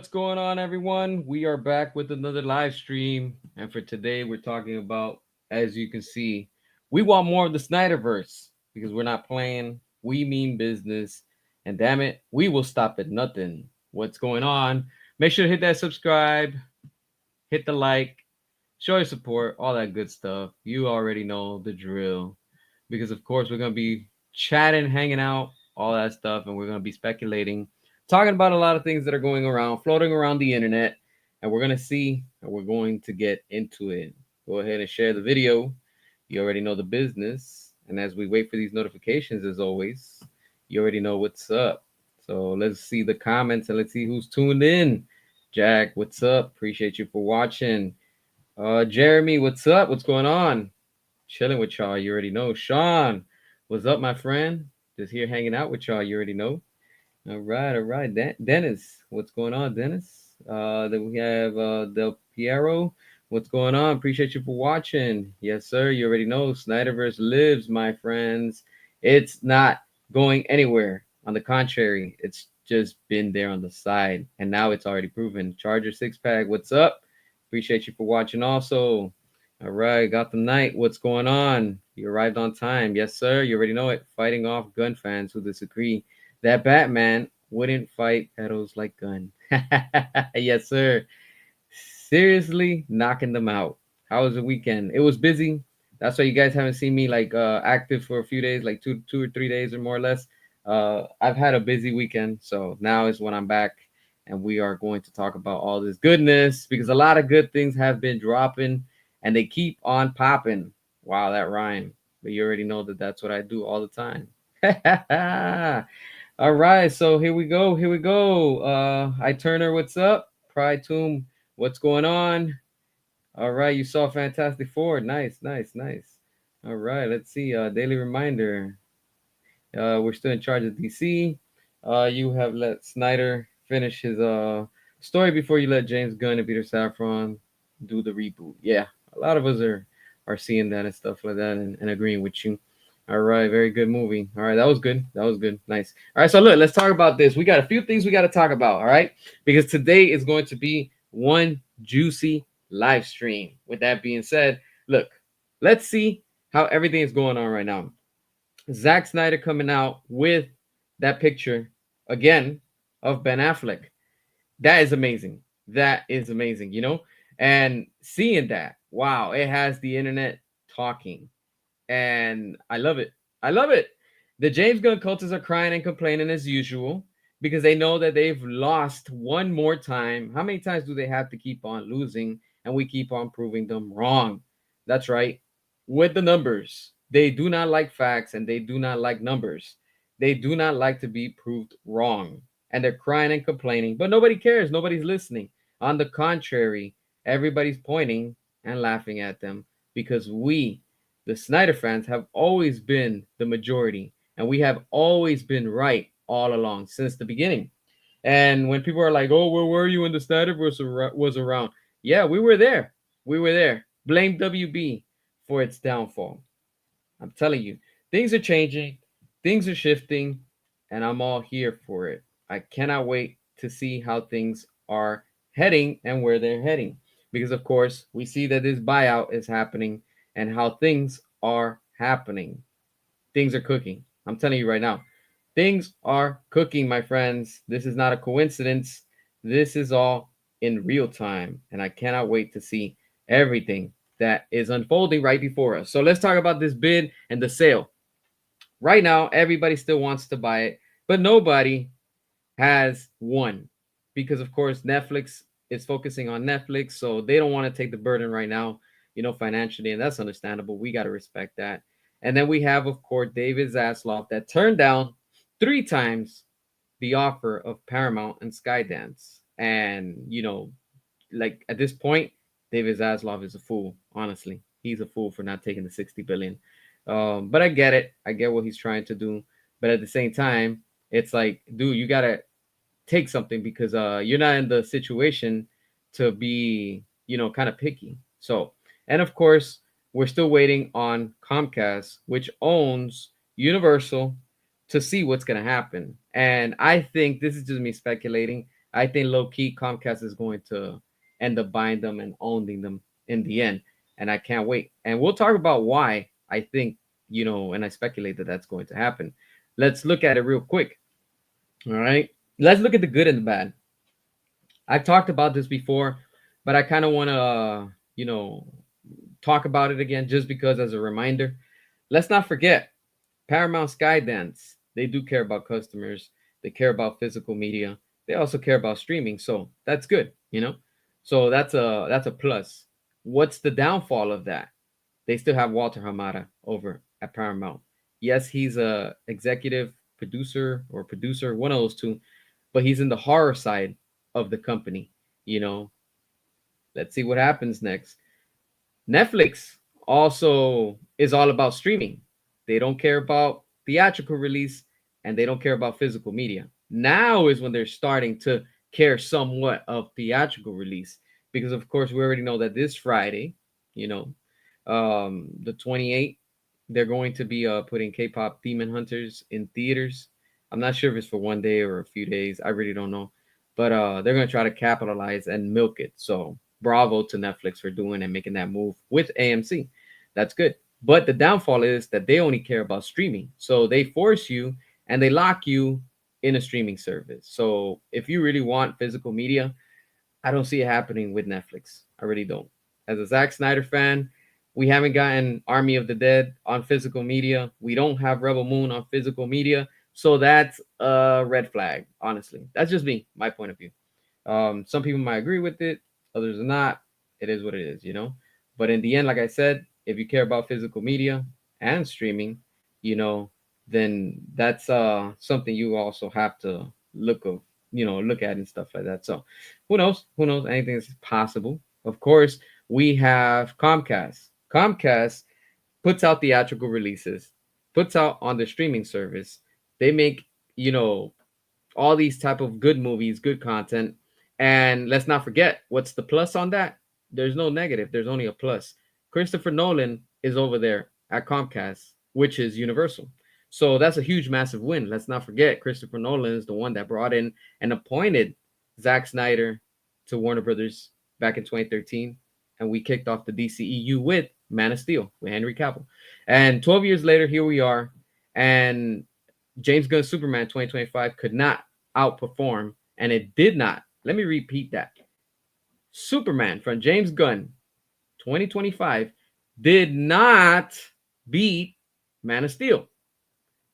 What's going on, everyone? We are back with another live stream. And for today, we're talking about, as you can see, we want more of the Snyderverse because we're not playing. We mean business. And damn it, we will stop at nothing. What's going on? Make sure to hit that subscribe, hit the like, show your support, all that good stuff. You already know the drill. Because, of course, we're going to be chatting, hanging out, all that stuff. And we're going to be speculating, talking about a lot of things that are going around, floating around the internet. And we're going to see, and we're going to get into it. Go ahead and share the video. You already know the business. And as we wait for these notifications, as always, you already know what's up. So let's see the comments and let's see who's tuned in. Jack, what's up? Appreciate you for watching. Jeremy, what's up? What's going on? Chilling with y'all. You already know. Sean, what's up, my friend? Just here hanging out with y'all. You already know. All right, all right. Dennis, what's going on, Dennis? Then we have Del Piero. What's going on? Appreciate you for watching. Yes, sir. You already know. Snyderverse lives, my friends. It's not going anywhere. On the contrary, it's just been there on the side, and now it's already proven. Charger six pack. What's up? Appreciate you for watching. Also, all right, got the night. What's going on? You arrived on time. Yes, sir. You already know it. Fighting off gun fans who disagree that Batman wouldn't fight pedos like gun. Yes, sir. Seriously, knocking them out. How was the weekend? It was busy. That's why you guys haven't seen me like active for a few days, like two or 3 days or more or less. I've had a busy weekend, so now is when I'm back, and we are going to talk about all this goodness because a lot of good things have been dropping, and they keep on popping. Wow, that rhyme! But you already know that that's what I do all the time. All right, so here we go. Here we go. I Turner, what's up? Pride Tomb, what's going on? All right, you saw Fantastic Four. Nice, nice, nice. All right, let's see. Daily reminder. We're still in charge of DC. You have let Snyder finish his story before you let James Gunn and Peter Safran do the reboot. Yeah, a lot of us are seeing that and stuff like that and agreeing with you. All right, very good movie. All right, that was good. That was good. Nice. All right, so look, let's talk about this. We got a few things we got to talk about. All right, because today is going to be one juicy live stream. With that being said, look, let's see how everything is going on right now. Zack Snyder coming out with that picture again of Ben Affleck. That is amazing. That is amazing, you know? And seeing that, wow, it has the internet talking. And I love it. I love it. The James Gunn cultists are crying and complaining as usual because they know that they've lost one more time. How many times do they have to keep on losing? And we keep on proving them wrong. That's right. With the numbers, they do not like facts and they do not like numbers. They do not like to be proved wrong. And they're crying and complaining, but nobody cares. Nobody's listening. On the contrary, everybody's pointing and laughing at them because we, the Snyder fans, have always been the majority and we have always been right all along since the beginning. And when people are like, "Oh, where were you when the Snyderverse was around?" Yeah, we were there. We were there. Blame WB for its downfall. I'm telling you, things are changing, things are shifting, and I'm all here for it. I cannot wait to see how things are heading and where they're heading. Because, of course, we see that this buyout is happening and how things are happening. Things are cooking. I'm telling you right now. Things are cooking, my friends. This is not a coincidence. This is all in real time. And I cannot wait to see everything that is unfolding right before us. So let's talk about this bid and the sale. Right now, everybody still wants to buy it, but nobody has won because, of course, Netflix is focusing on Netflix. So they don't want to take the burden right now, financially. And that's understandable. We got to respect that. And then we have, of course, David Zaslav that turned down 3 times the offer of Paramount and Skydance. And, like at this point, David Zaslav is a fool. Honestly, he's a fool for not taking the 60 billion. But I get it. I get what he's trying to do. But at the same time, it's like, dude, you gotta take something because you're not in the situation to be, kind of picky. So, and of course, we're still waiting on Comcast, which owns Universal, to see what's gonna happen. And I think this is just me speculating. I think low key Comcast is going to end up buying them and owning them in the end, and I can't wait. And we'll talk about why I think, and I speculate that that's going to happen. Let's look at it real quick. All right, let's look at the good and the bad. I've talked about this before, but I kind of want to, talk about it again just because as a reminder. Let's not forget Paramount Skydance. They do care about customers. They care about physical media. They also care about streaming. So that's good. So that's a plus. What's the downfall of that? They still have Walter Hamada over at Paramount. Yes, he's a executive producer, one of those two, but he's in the horror side of the company. You know, let's see what happens next. Netflix also is all about streaming. They don't care about theatrical release and they don't care about physical media. Now is when they're starting to care somewhat of theatrical release because, of course, we already know that this Friday, you know, the 28th, they're going to be putting K-pop Demon Hunters in theaters. I'm not sure if it's for one day or a few days. I really don't know, but they're going to try to capitalize and milk it. So bravo to Netflix for doing and making that move with AMC. That's good. But the downfall is that they only care about streaming. So they force you and they lock you in a streaming service. So if you really want physical media, I don't see it happening with Netflix. I really don't. As a Zack Snyder fan, we haven't gotten Army of the Dead on physical media. We don't have Rebel Moon on physical media. So that's a red flag, honestly. That's just me, my point of view. Some people might agree with it, others are not. It is what it is. But in the end, like I said, if you care about physical media and streaming, you know, then that's something you also have to look at and stuff like that. So who knows? Who knows? Anything is possible. Of course, we have Comcast. Comcast puts out theatrical releases, puts out on the streaming service. They make, you know, all these type of good movies, good content. And let's not forget, what's the plus on that? There's no negative. There's only a plus. Christopher Nolan is over there at Comcast, which is Universal. So that's a huge, massive win. Let's not forget, Christopher Nolan is the one that brought in and appointed Zack Snyder to Warner Brothers back in 2013. And we kicked off the DCEU with Man of Steel, with Henry Cavill. And 12 years later, here we are. And James Gunn's Superman 2025 could not outperform, and it did not. Let me repeat that. Superman from James Gunn 2025 did not beat Man of Steel.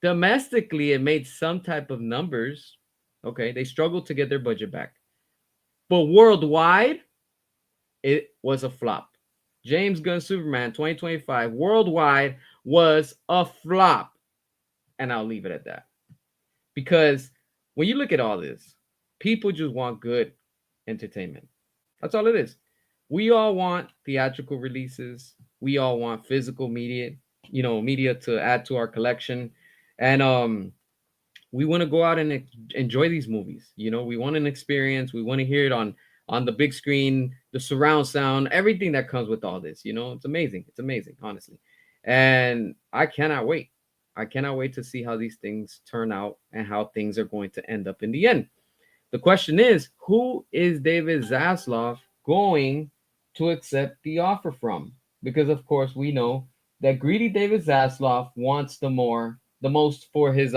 Domestically, it made some type of numbers. Okay, they struggled to get their budget back. But worldwide, it was a flop. James Gunn Superman 2025 worldwide was a flop. And I'll leave it at that. Because when you look at all this, people just want good entertainment. That's all it is. We all want theatrical releases. We all want physical media to add to our collection. And we want to go out and enjoy these movies. We want an experience. We want to hear it on the big screen, the surround sound, everything that comes with all this. It's amazing. It's amazing, honestly. And I cannot wait. I cannot wait to see how these things turn out and how things are going to end up in the end. The question is, who is David Zaslav going to accept the offer from? Because of course we know that greedy David Zaslav wants the most for his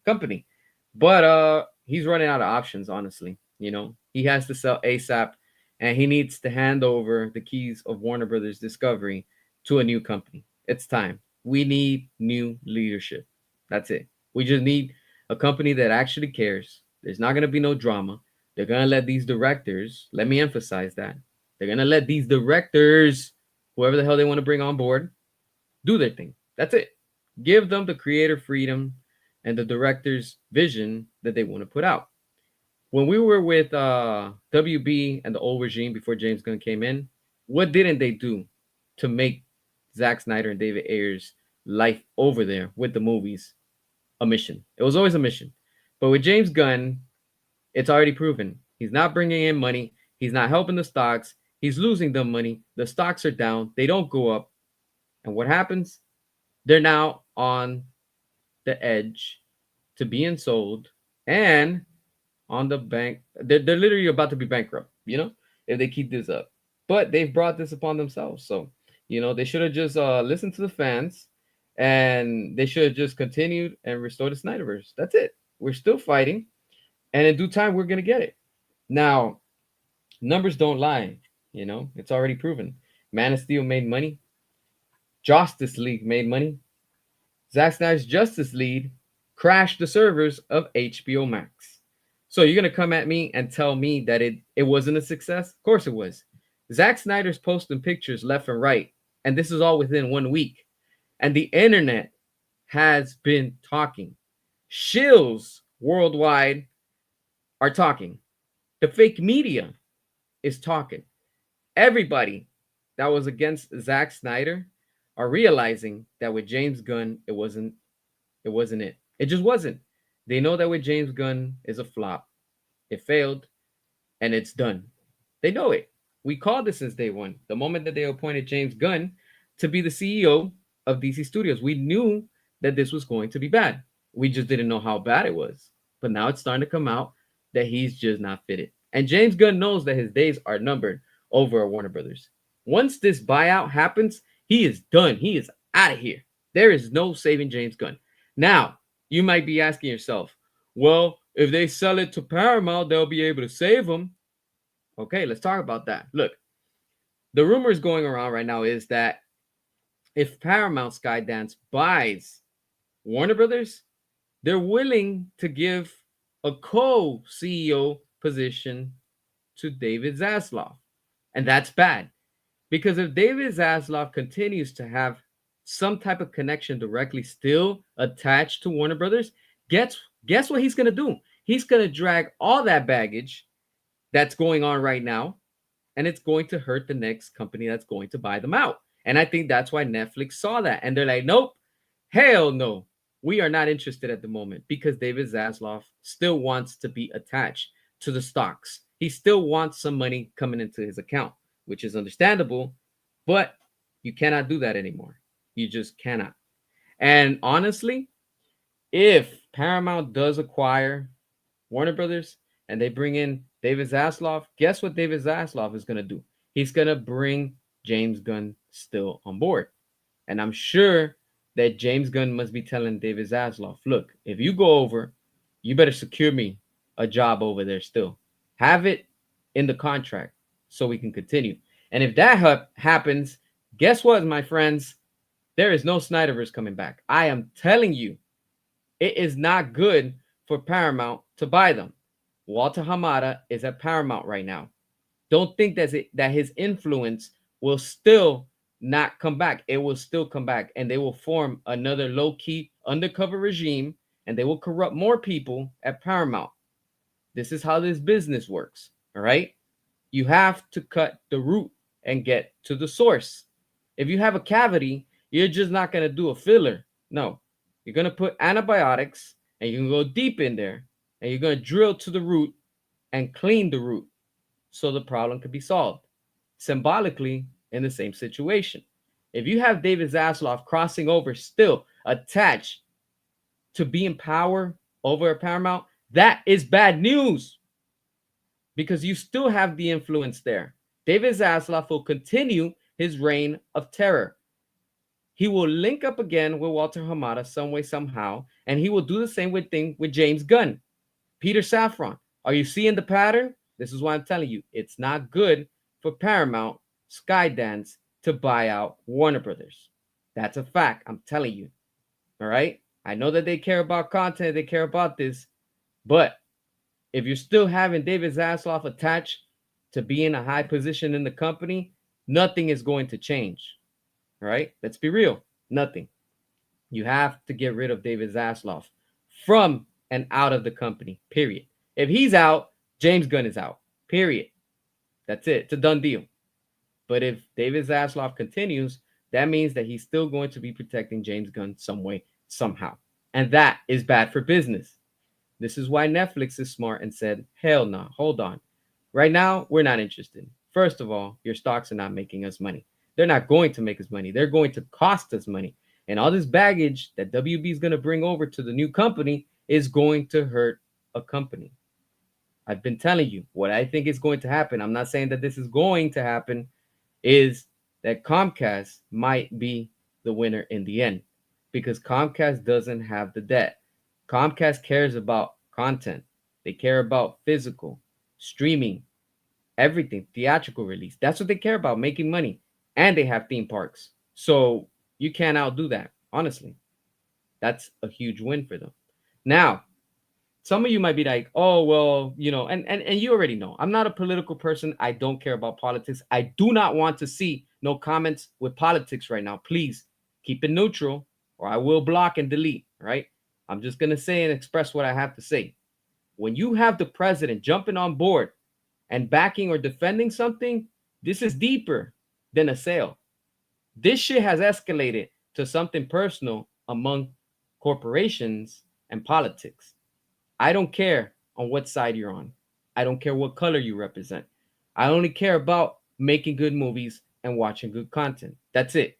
company. But he's running out of options, honestly. He has to sell ASAP and he needs to hand over the keys of Warner Brothers Discovery to a new company. It's time. We need new leadership. That's it. We just need a company that actually cares. There's not going to be no drama. They're going to let these directors, let me emphasize that. They're going to let these directors, whoever the hell they want to bring on board, do their thing. That's it. Give them the creator freedom and the director's vision that they want to put out. When we were with WB and the old regime before James Gunn came in, what didn't they do to make Zack Snyder and David Ayer's life over there with the movies a mission? It was always a mission. But with James Gunn, it's already proven. He's not bringing in money. He's not helping the stocks. He's losing them money. The stocks are down. They don't go up. And what happens? They're now on the edge to being sold. And on the bank. They're literally about to be bankrupt, if they keep this up. But they've brought this upon themselves. So, they should have just listened to the fans, and they should have just continued and restored the Snyderverse. That's it. We're still fighting, and in due time, we're going to get it. Now, numbers don't lie. It's already proven. Man of Steel made money. Justice League made money. Zack Snyder's Justice League crashed the servers of HBO Max. So you're gonna come at me and tell me that it wasn't a success? Of course it was. Zack Snyder's posting pictures left and right, and this is all within 1 week. And the internet has been talking. Shills worldwide are talking. The fake media is talking. Everybody that was against Zack Snyder are realizing that with James Gunn, it wasn't it. It just wasn't. They know that with James Gunn is a flop. It failed and it's done. They know it. We called this since day one. The moment that they appointed James Gunn to be the CEO of DC Studios, we knew that this was going to be bad. We just didn't know how bad it was. But now it's starting to come out that he's just not fitted. And James Gunn knows that his days are numbered over at Warner Brothers. Once this buyout happens, he is done. He is out of here. There is no saving James Gunn. Now, you might be asking yourself, well, if they sell it to Paramount, they'll be able to save him. Okay, let's talk about that. Look, the rumors going around right now is that if Paramount Skydance buys Warner Brothers, they're willing to give a co-CEO position to David Zaslav. And that's bad. Because if David Zaslav continues to have some type of connection directly still attached to Warner Brothers, guess what he's going to do? He's going to drag all that baggage that's going on right now, and it's going to hurt the next company that's going to buy them out. And I think that's why Netflix saw that. And they're like, nope, hell no. We are not interested at the moment because David Zaslav still wants to be attached to the stocks. He still wants some money coming into his account, which is understandable, but you cannot do that anymore. You just cannot. And honestly, if Paramount does acquire Warner Brothers and they bring in David Zaslav, guess what David Zaslav is going to do? He's going to bring James Gunn still on board. And I'm sure that James Gunn must be telling David Zaslav, look, if you go over, you better secure me a job over there still. Have it in the contract so we can continue. And if that happens, guess what, my friends? There is no Snyderverse coming back. I am telling you, it is not good for Paramount to buy them. Walter Hamada is at Paramount right now. Don't think that his influence will still not come back. It will still come back, and they will form another low-key undercover regime, and they will corrupt more people at Paramount. This is how this business works, all right? You have to cut the root and get to the source. If you have a cavity, you're just not going to do a filler. No, you're going to put antibiotics, and you can go deep in there, and you're going to drill to the root and clean the root so the problem can be solved. Symbolically, in the same situation. If you have David Zaslav crossing over still attached to be in power over at Paramount, that is bad news because you still have the influence there. David Zaslav will continue his reign of terror. He will link up again with Walter Hamada some way, somehow, and he will do the same thing with James Gunn. Peter Safran, are you seeing the pattern? This is why I'm telling you, it's not good for Paramount Skydance to buy out Warner Brothers. That's a fact. I'm telling you. All right. I know that they care about content. They care about this. But if you're still having David Zaslav attached to be in a high position in the company, nothing is going to change. All right. Let's be real. Nothing. You have to get rid of David Zaslav from and out of the company. Period. If he's out, James Gunn is out. Period. That's it. It's a done deal. But if David Zaslav continues, that means that he's still going to be protecting James Gunn some way, somehow. And that is bad for business. This is why Netflix is smart and said, hell no, hold on. Right now, we're not interested. First of all, your stocks are not making us money. They're not going to make us money. They're going to cost us money. And all this baggage that WB is going to bring over to the new company is going to hurt a company. I've been telling you what I think is going to happen. I'm not saying that this is going to happen, is that Comcast might be the winner in the end because Comcast doesn't have the debt. Comcast cares about content, they care about physical, streaming, everything, theatrical release. That's what they care about, making money. And they have theme parks. So you can't outdo that, honestly. That's a huge win for them. Now, some of you might be like, oh, well, and you already know. I'm not a political person. I don't care about politics. I do not want to see no comments with politics right now. Please keep it neutral or I will block and delete, right? I'm just going to say and express what I have to say. When you have the president jumping on board and backing or defending something, this is deeper than a sale. This shit has escalated to something personal among corporations and politics. I don't care on what side you're on. I don't care what color you represent. I only care about making good movies and watching good content. That's it.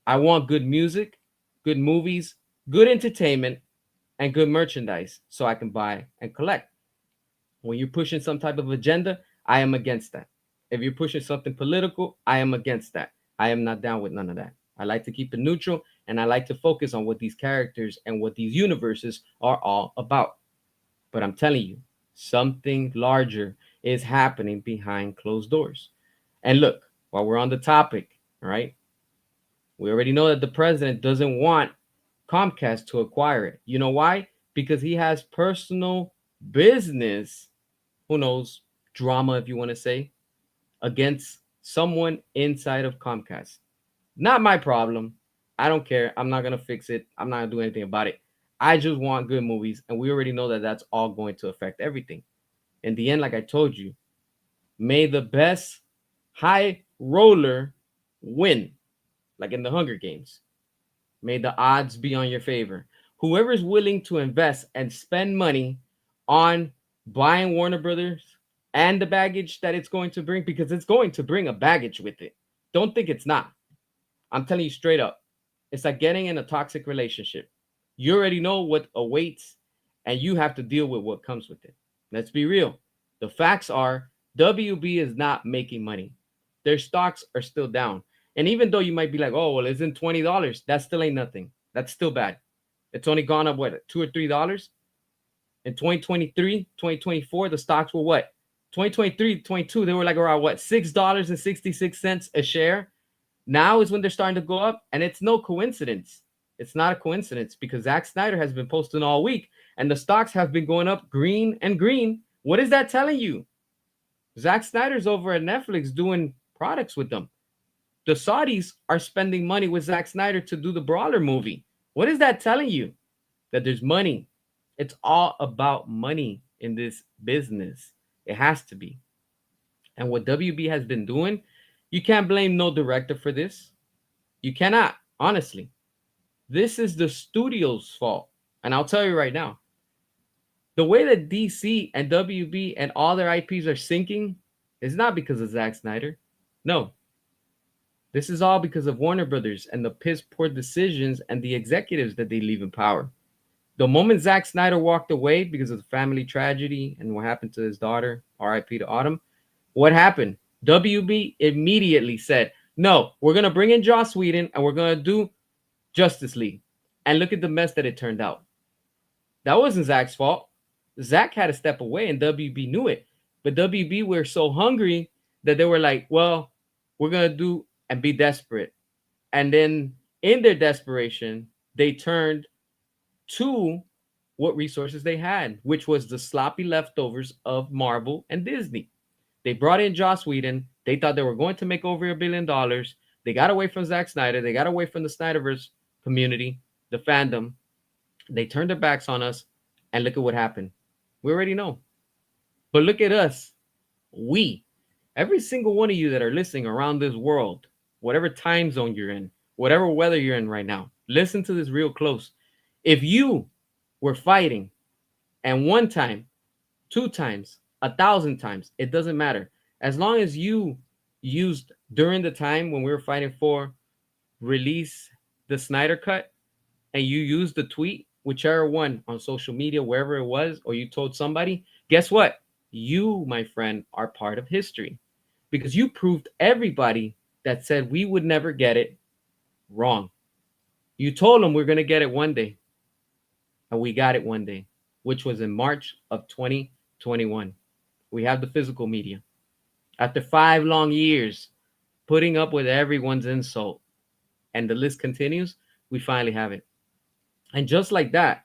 I want good music, good movies, good entertainment, and good merchandise so I can buy and collect. When you're pushing some type of agenda, I am against that. If you're pushing something political, I am against that. I am not down with none of that. I like to keep it neutral and I like to focus on what these characters and what these universes are all about. But I'm telling you, something larger is happening behind closed doors. And look, while we're on the topic, all right, we already know that the president doesn't want Comcast to acquire it. You know why? Because he has personal business, who knows, drama, if you want to say, against someone inside of Comcast. Not my problem. I don't care. I'm not going to fix it. I'm not going to do anything about it. I just want good movies. And we already know that that's all going to affect everything. In the end, like I told you, may the best high roller win, like in the Hunger Games. May the odds be on your favor. Whoever is willing to invest and spend money on buying Warner Brothers and the baggage that it's going to bring, because it's going to bring a baggage with it. Don't think it's not. I'm telling you straight up. It's like getting in a toxic relationship. You already know what awaits, and you have to deal with what comes with it. Let's be real. The facts are WB is not making money. Their stocks are still down. And even though you might be like, oh, well, isn't $20? That still ain't nothing. That's still bad. It's only gone up, what, $2 or $3? In 2023, 2024, the stocks were what? 2023, 22, they were like around what? $6.66 a share. Now is when they're starting to go up, and it's no coincidence. It's not a coincidence because Zack Snyder has been posting all week, and the stocks have been going up green and green. What is that telling you? Zack Snyder's over at Netflix doing products with them. The Saudis are spending money with Zack Snyder to do the Brawler movie. What is that telling you? That there's money. It's all about money in this business. It has to be. And what WB has been doing, you can't blame no director for this. You cannot, honestly. This is the studio's fault. And I'll tell you right now, the way that DC and WB and all their IPs are sinking is not because of Zack Snyder. No. This is all because of Warner Brothers and the piss poor decisions and the executives that they leave in power. The moment Zack Snyder walked away because of the family tragedy and what happened to his daughter, RIP to Autumn, what happened? WB immediately said, no, we're going to bring in Joss Whedon and we're going to do Justice League. And look at the mess that it turned out. That wasn't Zack's fault. Zack had to step away and WB knew it. But WB were so hungry that they were like, well, we're going to do and be desperate. And then in their desperation, they turned to what resources they had, which was the sloppy leftovers of Marvel and Disney. They brought in Joss Whedon. They thought they were going to make over $1 billion. They got away from Zack Snyder. They got away from the Snyderverse community, the fandom. They turned their backs on us, and look at what happened. We already know. But look at us. Every single one of you that are listening around this world, whatever time zone you're in, whatever weather you're in right now, listen to this real close. If you were fighting, and one time, 2 times, 1,000 times, it doesn't matter. As long as you used during the time when we were fighting for release the Snyder Cut, and you used the tweet, whichever one on social media, wherever it was, or you told somebody, guess what? You, my friend, are part of history because you proved everybody that said we would never get it wrong. You told them we're going to get it one day, and we got it one day, which was in March of 2021. We have the physical media. After 5 long years putting up with everyone's insult, and the list continues, we finally have it. And just like that,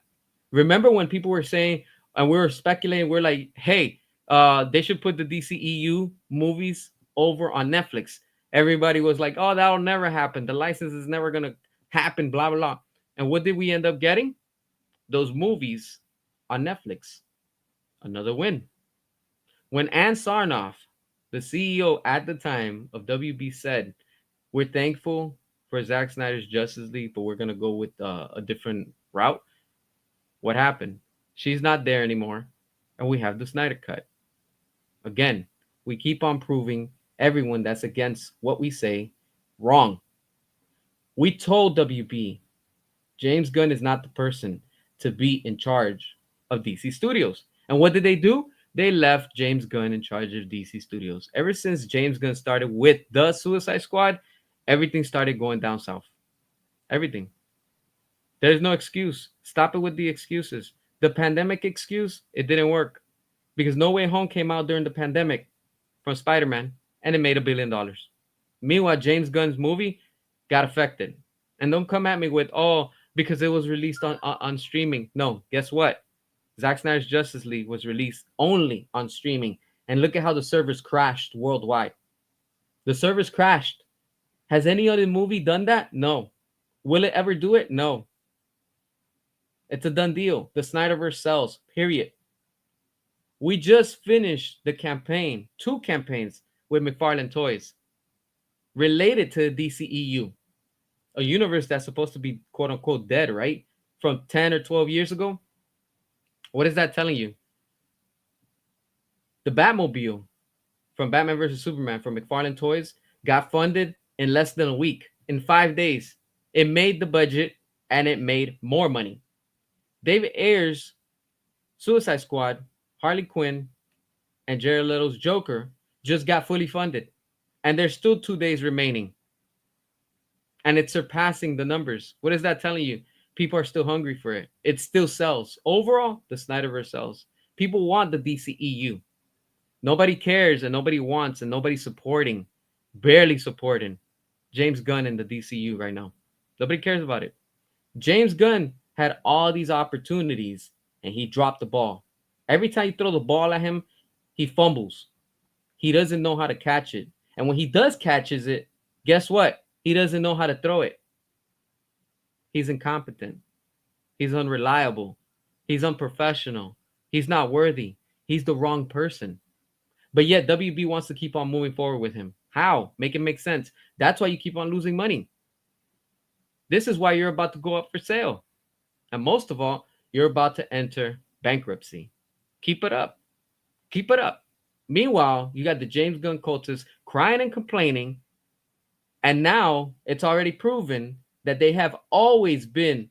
remember when people were saying, and we were speculating, we're like, hey, they should put the DCEU movies over on Netflix. Everybody was like, oh, that'll never happen. The license is never going to happen, blah, blah, blah. And what did we end up getting? Those movies on Netflix. Another win. When Ann Sarnoff, the CEO at the time of WB, said, we're thankful for Zack Snyder's Justice League, but we're going to go with a different route. What happened? She's not there anymore, and we have the Snyder Cut. Again, we keep on proving everyone that's against what we say wrong. We told WB James Gunn is not the person to be in charge of DC Studios. And what did they do? They left James Gunn in charge of DC Studios. Ever since James Gunn started with the Suicide Squad, everything started going down south. Everything. There's no excuse. Stop it with the excuses. The pandemic excuse, it didn't work because No Way Home came out during the pandemic from Spider-Man and it made $1 billion. Meanwhile, James Gunn's movie got affected. And don't come at me with, oh, because it was released on streaming. No, guess what? Zack Snyder's Justice League was released only on streaming. And look at how the servers crashed worldwide. The servers crashed. Has any other movie done that? No. Will it ever do it? No. It's a done deal. The Snyderverse sells, period. We just finished the campaign, 2 campaigns with McFarlane Toys related to the DCEU, a universe that's supposed to be quote unquote dead, right? From 10 or 12 years ago. What is that telling you? The Batmobile from Batman vs. Superman from McFarlane Toys got funded in less than a week, in 5 days. It made the budget and it made more money. David Ayer's Suicide Squad, Harley Quinn, and Jared Leto's Joker just got fully funded. And there's still 2 days remaining. And it's surpassing the numbers. What is that telling you? People are still hungry for it. It still sells. Overall, the Snyderverse sells. People want the DCEU. Nobody cares and nobody wants and nobody's supporting, barely supporting James Gunn in the DCU right now. Nobody cares about it. James Gunn had all these opportunities and he dropped the ball. Every time you throw the ball at him, he fumbles. He doesn't know how to catch it. And when he does catches it, guess what? He doesn't know how to throw it. He's incompetent. He's unreliable. He's unprofessional. He's not worthy. He's the wrong person. But yet WB wants to keep on moving forward with him. How? Make it make sense. That's why you keep on losing money. This is why you're about to go up for sale. And most of all, you're about to enter bankruptcy. Keep it up. Keep it up. Meanwhile, you got the James Gunn cultists crying and complaining. And now it's already proven that they have always been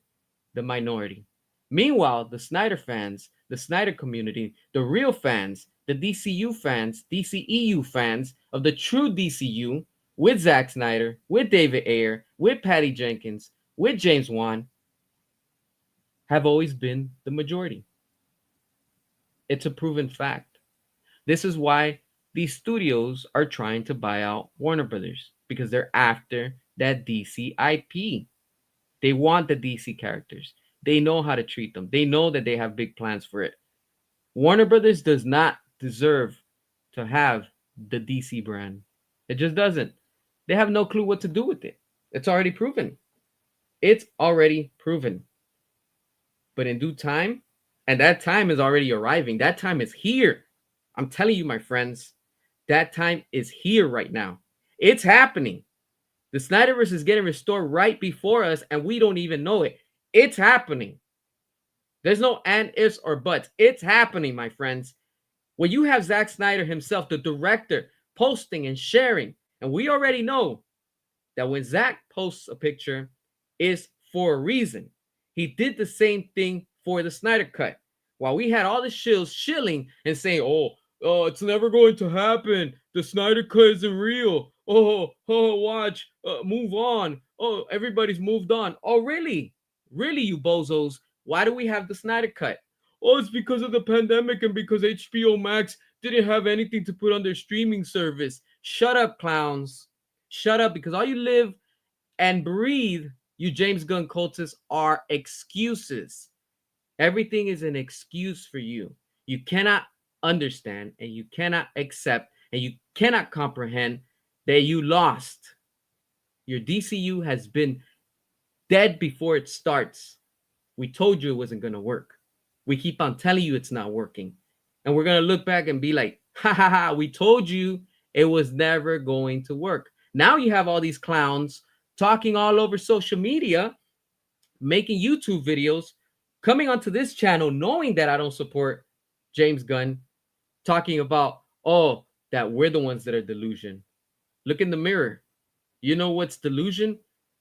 the minority. Meanwhile, the Snyder fans, the Snyder community, the real fans, the DCU fans, DCEU fans of the true DCU with Zack Snyder, with David Ayer, with Patty Jenkins, with James Wan, have always been the majority. It's a proven fact. This is why these studios are trying to buy out Warner Brothers, because they're after that DC IP. They want the DC characters. They know how to treat them. They know that they have big plans for it. Warner Brothers does not deserve to have the DC brand. It just doesn't. They have no clue what to do with it. It's already proven. It's already proven. But in due time, and that time is already arriving. That time is here. I'm telling you, my friends, that time is here right now. It's happening. The Snyderverse is getting restored right before us, and we don't even know it. It's happening. There's no and, ifs, or buts. It's happening, my friends. When you have Zack Snyder himself, the director, posting and sharing, and we already know that when Zack posts a picture, it's for a reason. He did the same thing for the Snyder Cut. While we had all the shills shilling and saying, oh, Oh, it's never going to happen. The Snyder Cut isn't real. Oh, watch. Move on. Oh, everybody's moved on. Oh, really? Really, you bozos? Why do we have the Snyder Cut? Oh, it's because of the pandemic and because HBO Max didn't have anything to put on their streaming service. Shut up, clowns. Shut up, because all you live and breathe, you James Gunn cultists, are excuses. Everything is an excuse for you. You cannot understand and you cannot accept and you cannot comprehend that you lost. Your DCU has been dead before it starts. We told you it wasn't going to work. We keep on telling you it's not working. And we're going to look back and be like, ha ha ha, we told you it was never going to work. Now you have all these clowns talking all over social media, making YouTube videos, coming onto this channel knowing that I don't support James Gunn, talking about, oh, that we're the ones that are delusion. Look in the mirror. You know what's delusion?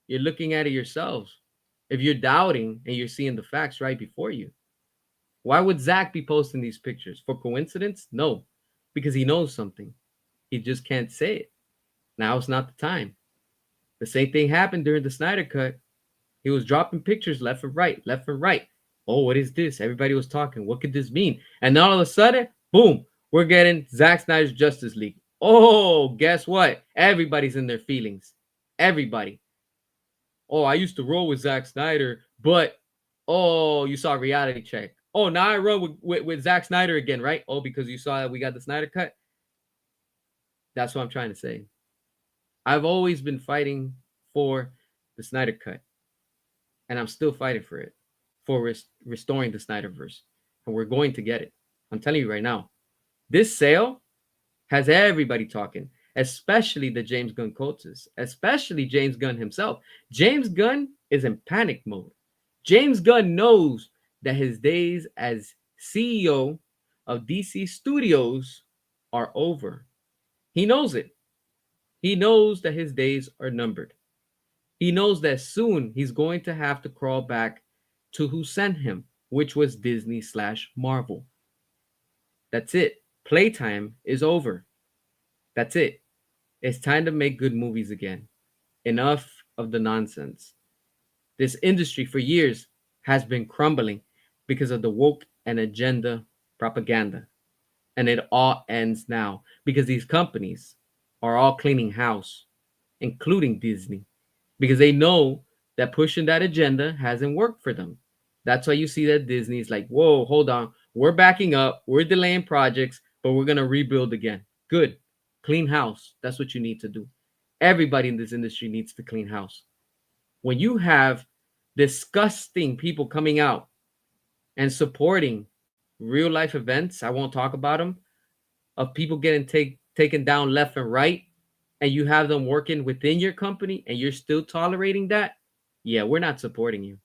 You're looking at it yourselves. If you're doubting and you're seeing the facts right before you. Why would Zach be posting these pictures? For coincidence? No, because he knows something. He just can't say it. Now is not the time. The same thing happened during the Snyder Cut. He was dropping pictures left and right, left and right. Oh, what is this? Everybody was talking. What could this mean? And then all of a sudden, boom, we're getting Zack Snyder's Justice League. Oh, guess what? Everybody's in their feelings. Everybody. Oh, I used to roll with Zack Snyder, but oh, you saw Reality Check. Oh, now I run with Zack Snyder again, right? Oh, because you saw that we got the Snyder Cut. That's what I'm trying to say. I've always been fighting for the Snyder Cut, and I'm still fighting for it, for restoring the Snyderverse, and we're going to get it. I'm telling you right now. This sale has everybody talking, especially the James Gunn cultists, especially James Gunn himself. James Gunn is in panic mode. James Gunn knows that his days as CEO of DC Studios are over. He knows it. He knows that his days are numbered. He knows that soon he's going to have to crawl back to who sent him, which was Disney/Marvel. That's it. Playtime is over. That's it. It's time to make good movies again. Enough of the nonsense. This industry for years has been crumbling because of the woke and agenda propaganda. And it all ends now because these companies are all cleaning house, including Disney, because they know that pushing that agenda hasn't worked for them. That's why you see that Disney's like, whoa, hold on. We're backing up. We're delaying projects, but we're going to rebuild again. Good. Clean house. That's what you need to do. Everybody in this industry needs to clean house. When you have disgusting people coming out and supporting real life events, I won't talk about them, of people getting taken down left and right, and you have them working within your company and you're still tolerating that, yeah, we're not supporting you.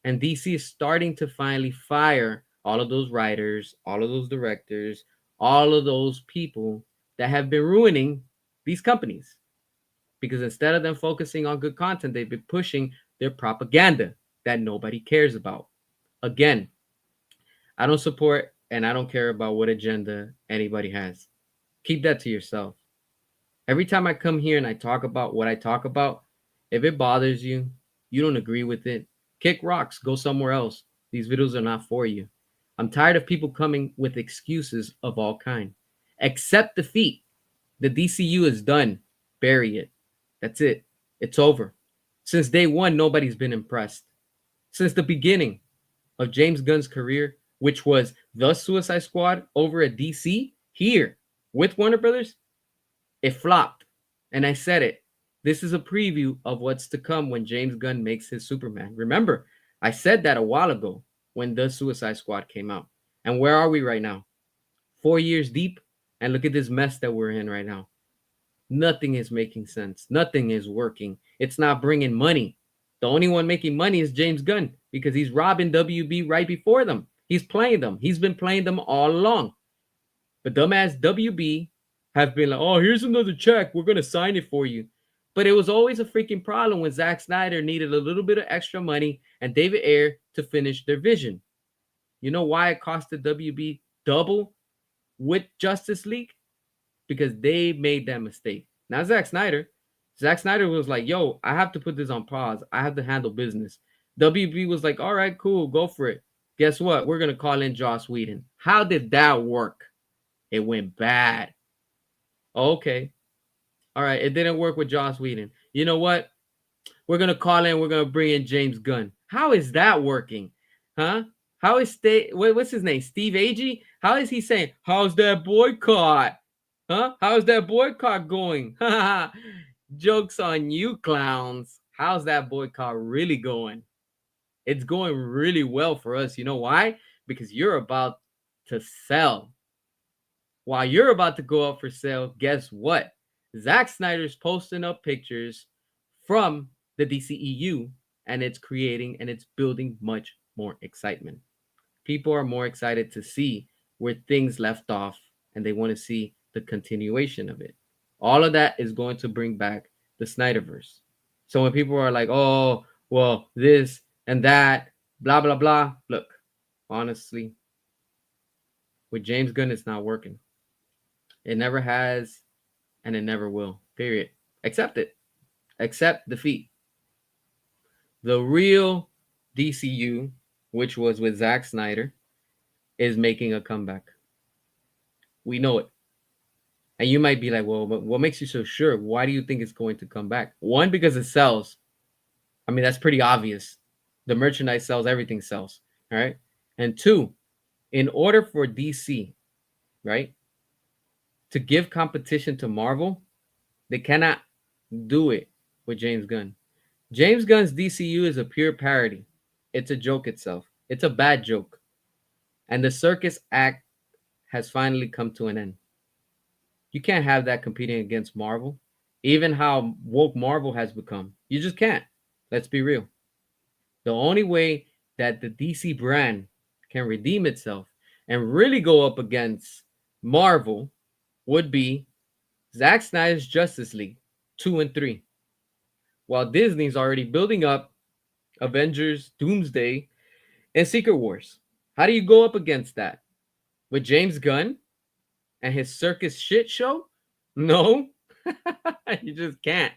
And DC is starting to finally fire all of those writers, all of those directors, all of those people that have been ruining these companies. Because instead of them focusing on good content, they've been pushing their propaganda that nobody cares about. Again, I don't support and I don't care about what agenda anybody has. Keep that to yourself. Every time I come here and I talk about what I talk about, if it bothers you, you don't agree with it, kick rocks, go somewhere else. These videos are not for you. I'm tired of people coming with excuses of all kind. Accept defeat. The DCU is done. Bury it. That's it. It's over. Since day one, nobody's been impressed. Since the beginning of James Gunn's career, which was the Suicide Squad over at DC, here with Warner Brothers, it flopped. And I said it. This is a preview of what's to come when James Gunn makes his Superman. Remember, I said that a while ago when the Suicide Squad came out. And where are we right now? 4 years deep. And look at this mess that we're in right now. Nothing is making sense. Nothing is working. It's not bringing money. The only one making money is James Gunn because he's robbing WB right before them. He's playing them. He's been playing them all along. But dumbass WB have been like, oh, here's another check. We're going to sign it for you. But it was always a freaking problem when Zack Snyder needed a little bit of extra money and David Ayer to finish their vision. You know why it cost the WB double? with Justice League because they made that mistake. Not Zack Snyder. Zack Snyder was like, yo, I have to put this on pause. I have to handle business. WB was like, all right, cool, go for it. Guess what? We're going to call in Joss Whedon. How did that work? It went bad. Okay. All right. It didn't work with Joss Whedon. You know what? We're going to call in, we're going to bring in James Gunn. How is that working? Huh? How is what's his name? Steve Agee? How is he saying, how's that boycott? Huh? How's that boycott going? Joke's on you, clowns. How's that boycott really going? It's going really well for us. You know why? Because you're about to sell. While you're about to go up for sale, guess what? Zack Snyder's posting up pictures from the DCEU, and it's creating and it's building much more excitement. People are more excited to see where things left off, and they want to see the continuation of it. All of that is going to bring back the Snyderverse. So when people are like, oh, well, this and that, blah, blah, blah, look, honestly, with James Gunn, it's not working. It never has, and it never will. Period. Accept it. Accept defeat. The real DCU, which was with Zack Snyder, is making a comeback. We know it. And you might be like, well, but what makes you so sure? Why do you think it's going to come back? One, because it sells. I mean, that's pretty obvious. The merchandise sells, everything sells. All right. And two, in order for DC, right, to give competition to Marvel, they cannot do it with James Gunn. James Gunn's DCU is a pure parody. It's a joke itself. It's a bad joke. And the circus act has finally come to an end. You can't have that competing against Marvel. Even how woke Marvel has become. You just can't. Let's be real. The only way that the DC brand can redeem itself and really go up against Marvel would be Zack Snyder's Justice League 2 and 3. While Disney's already building up Avengers, Doomsday, and Secret Wars. How do you go up against that? With James Gunn and his circus shit show? No, you just can't.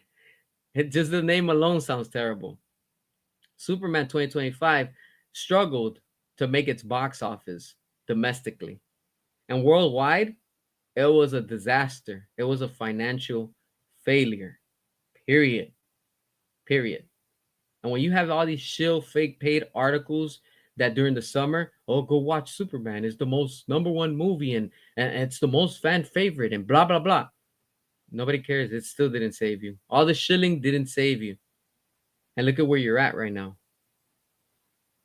Just the name alone sounds terrible. Superman 2025 struggled to make its box office domestically. And worldwide, it was a disaster. It was a financial failure. Period. Period. And when you have all these shill fake paid articles that during the summer, oh, go watch Superman. It's the most number one movie and it's the most fan favorite and blah, blah, blah. Nobody cares. It still didn't save you. All the shilling didn't save you. And look at where you're at right now.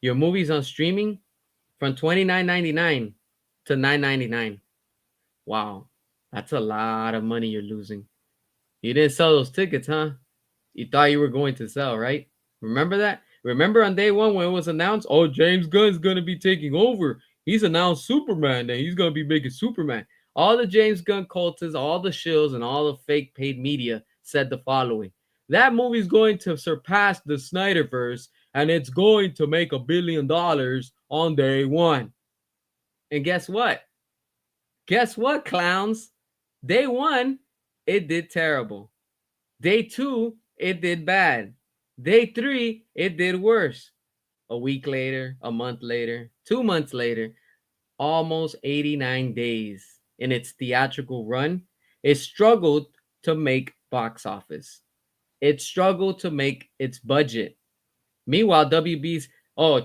Your movie's on streaming from $29.99 to $9.99. Wow. That's a lot of money you're losing. You didn't sell those tickets, huh? You thought you were going to sell, right? Remember that? Remember on day one when it was announced, oh, James Gunn's going to be taking over. He's announced Superman, and he's going to be making Superman. All the James Gunn cultists, all the shills, and all the fake paid media said the following. That movie's going to surpass the Snyderverse, and it's going to make $1 billion on day one. And guess what? Guess what, clowns? Day one, it did terrible. Day two, it did bad. Day three, it did worse. A week later, a month later, 2 months later, almost 89 days in its theatrical run, it struggled to make box office. It struggled to make its budget. Meanwhile, WB's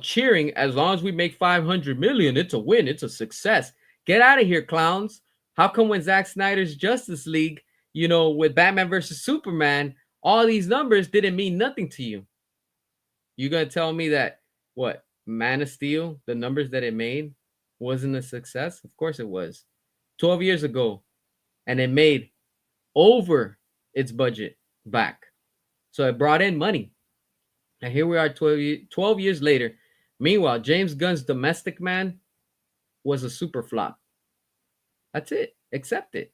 cheering as long as we make 500 million, it's a win, it's a success. Get out of here, clowns. How come when Zack Snyder's Justice League, with Batman versus Superman, all these numbers didn't mean nothing to you? You gonna tell me that what Man of Steel, the numbers that it made, wasn't a success? Of course it was. 12 years ago, and it made over its budget back. So it brought in money. And here we are 12 years later. Meanwhile, James Gunn's Domestic Man was a super flop. That's it. Accept it.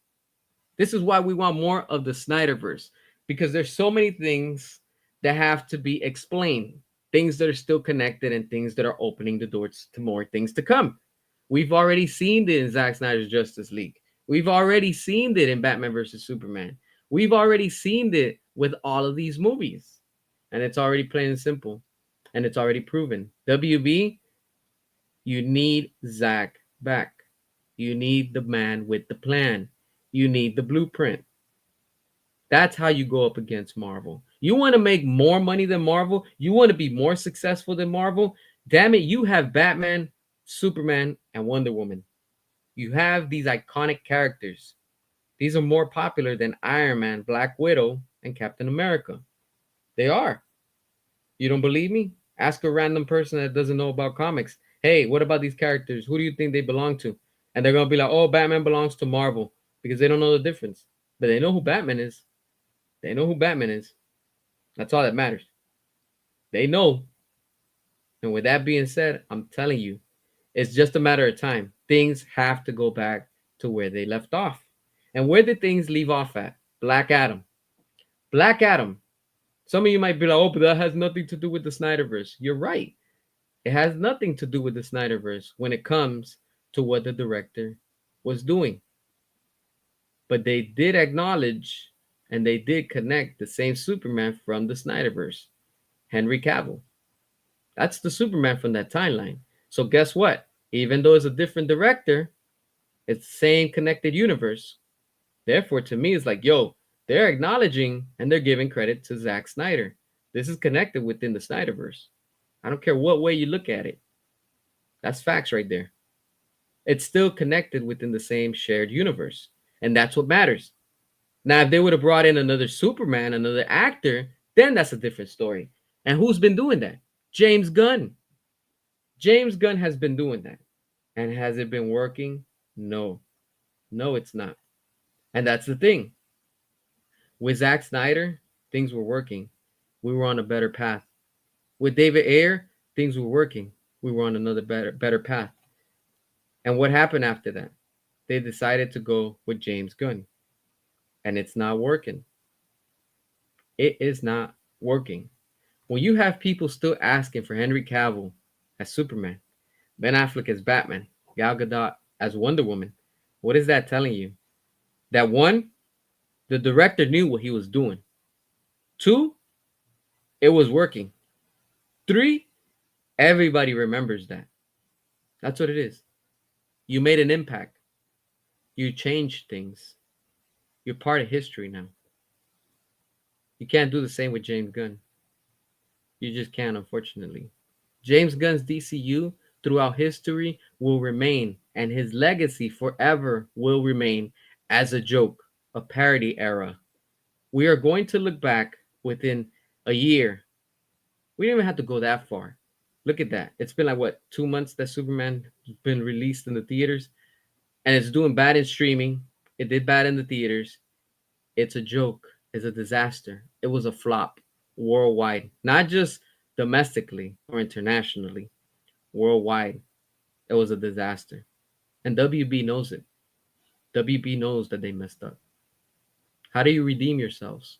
This is why we want more of the Snyderverse, because there's so many things that have to be explained, things that are still connected and things that are opening the doors to more things to come. We've already seen it in Zack Snyder's Justice League. We've already seen it in Batman versus Superman. We've already seen it with all of these movies. And it's already plain and simple. And it's already proven. WB, you need Zack back. You need the man with the plan. You need the blueprint. That's how you go up against Marvel. You want to make more money than Marvel? You want to be more successful than Marvel? Damn it, you have Batman, Superman, and Wonder Woman. You have these iconic characters. These are more popular than Iron Man, Black Widow, and Captain America. They are. You don't believe me? Ask a random person that doesn't know about comics. Hey, what about these characters? Who do you think they belong to? And they're going to be like, oh, Batman belongs to Marvel because they don't know the difference. But they know who Batman is. They know who Batman is. That's all that matters. They know. And with that being said, I'm telling you, it's just a matter of time. Things have to go back to where they left off. And where did things leave off at? Black Adam. Black Adam. Some of you might be like, oh, but that has nothing to do with the Snyderverse. You're right. It has nothing to do with the Snyderverse when it comes to what the director was doing. But they did acknowledge and they did connect the same Superman from the Snyderverse, Henry Cavill. That's the Superman from that timeline. So guess what? Even though it's a different director, it's the same connected universe. Therefore, to me, it's like, yo, they're acknowledging and they're giving credit to Zack Snyder. This is connected within the Snyderverse. I don't care what way you look at it. That's facts right there. It's still connected within the same shared universe. And that's what matters. Now, if they would have brought in another Superman, another actor, then that's a different story. And who's been doing that? James Gunn. James Gunn has been doing that. And has it been working? No. No, it's not. And that's the thing. With Zack Snyder, things were working. We were on a better path. With David Ayer, things were working. We were on another better path. And what happened after that? They decided to go with James Gunn. And it's not working. It is not working. When you have people still asking for Henry Cavill as Superman, Ben Affleck as Batman, Gal Gadot as Wonder Woman, what is that telling you? That one, the director knew what he was doing. Two, it was working. Three, everybody remembers that. That's what it is. You made an impact. You changed things. You're part of history now. You can't do the same with James Gunn. You just can't, unfortunately. James Gunn's DCU throughout history will remain, and his legacy forever will remain as a joke, a parody era. We are going to look back within a year. We didn't even have to go that far. Look at that. It's been like, what, 2 months that Superman has been released in the theaters? And it's doing bad in streaming. It did bad in the theaters. It's a joke. It's a disaster. It was a flop worldwide, not just domestically or internationally. Worldwide, it was a disaster. And WB knows it. WB knows that they messed up. How do you redeem yourselves?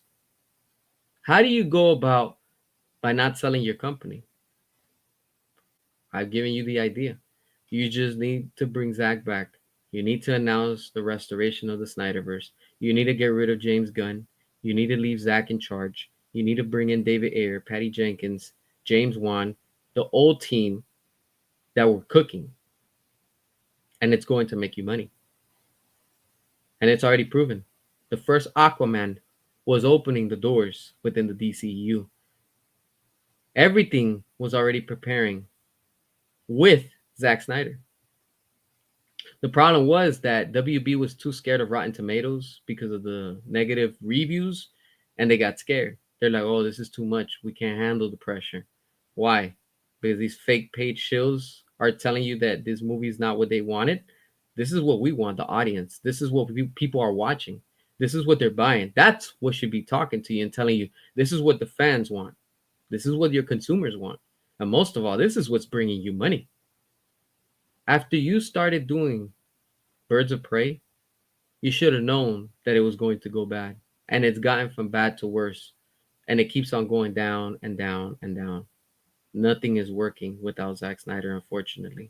How do you go about by not selling your company? I've given you the idea. You just need to bring Zack back. You need to announce the restoration of the Snyderverse. You need to get rid of James Gunn. You need to leave Zack in charge. You need to bring in David Ayer, Patty Jenkins, James Wan, the old team that were cooking. And it's going to make you money. And it's already proven. The first Aquaman was opening the doors within the DCEU. Everything was already preparing with Zack Snyder. The problem was that WB was too scared of Rotten Tomatoes because of the negative reviews, and they got scared. They're like, oh, this is too much. We can't handle the pressure. Why? Because these fake paid shills are telling you that this movie is not what they wanted. This is what we want, the audience. This is what people are watching. This is what they're buying. That's what should be talking to you and telling you, this is what the fans want. This is what your consumers want. And most of all, this is what's bringing you money. After you started doing Birds of Prey, you should have known that it was going to go bad. And it's gotten from bad to worse. And it keeps on going down and down and down. Nothing is working without Zack Snyder, unfortunately.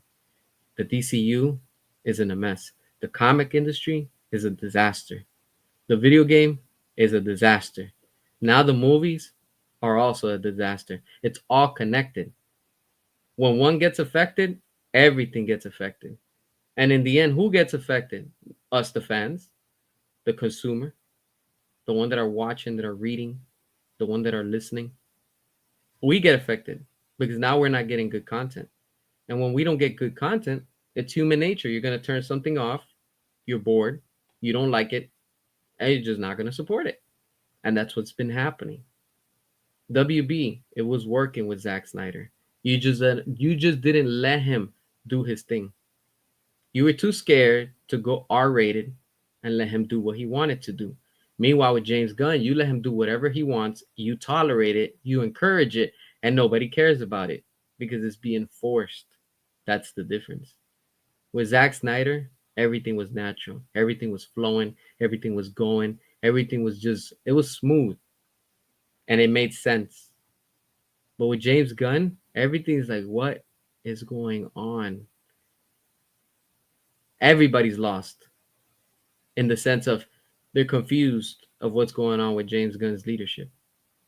The DCU is in a mess. The comic industry is a disaster. The video game is a disaster. Now the movies are also a disaster. It's all connected. When one gets affected, everything gets affected. And in the end, who gets affected? Us, the fans, the consumer, the one that are watching, that are reading, the one that are listening. We get affected because now we're not getting good content. And when we don't get good content, it's human nature. You're going to turn something off. You're bored. You don't like it. And you're just not going to support it. And that's what's been happening. WB, it was working with Zack Snyder. You just didn't let him do his thing. You were too scared to go R-rated and let him do what he wanted to do. Meanwhile, with James Gunn, you let him do whatever he wants. You tolerate it, you encourage it, and nobody cares about it because it's being forced. That's the difference. With Zack Snyder, everything was natural. Everything was flowing. Everything was going. Everything was just, it was smooth and it made sense. But with James Gunn, everything's like, what is going on? Everybody's lost in the sense of they're confused of what's going on with James Gunn's leadership.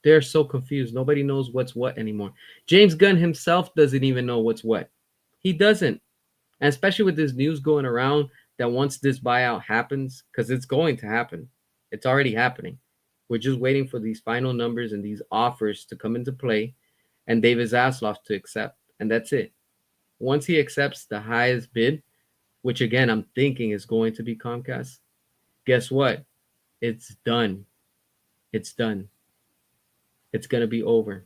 They're so confused. Nobody knows what's what anymore. James Gunn himself doesn't even know what's what. He doesn't. And especially with this news going around that once this buyout happens, because it's going to happen, it's already happening. We're just waiting for these final numbers and these offers to come into play and David Zaslav to accept. And that's it. Once he accepts the highest bid, which again, I'm thinking is going to be Comcast, guess what? It's done. It's done. It's going to be over.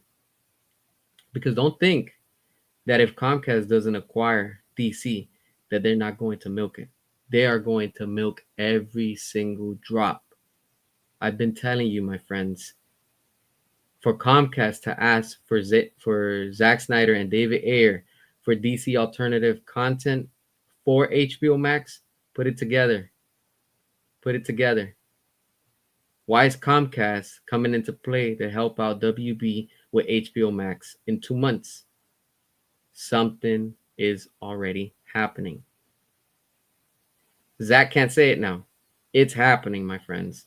Because don't think that if Comcast doesn't acquire DC, that they're not going to milk it. They are going to milk every single drop. I've been telling you, my friends, for Comcast to ask for Zack Snyder and David Ayer for DC alternative content for HBO Max, put it together. Put it together. Why is Comcast coming into play to help out WB with HBO Max in 2 months? Something is already happening. Zack can't say it now. It's happening, my friends.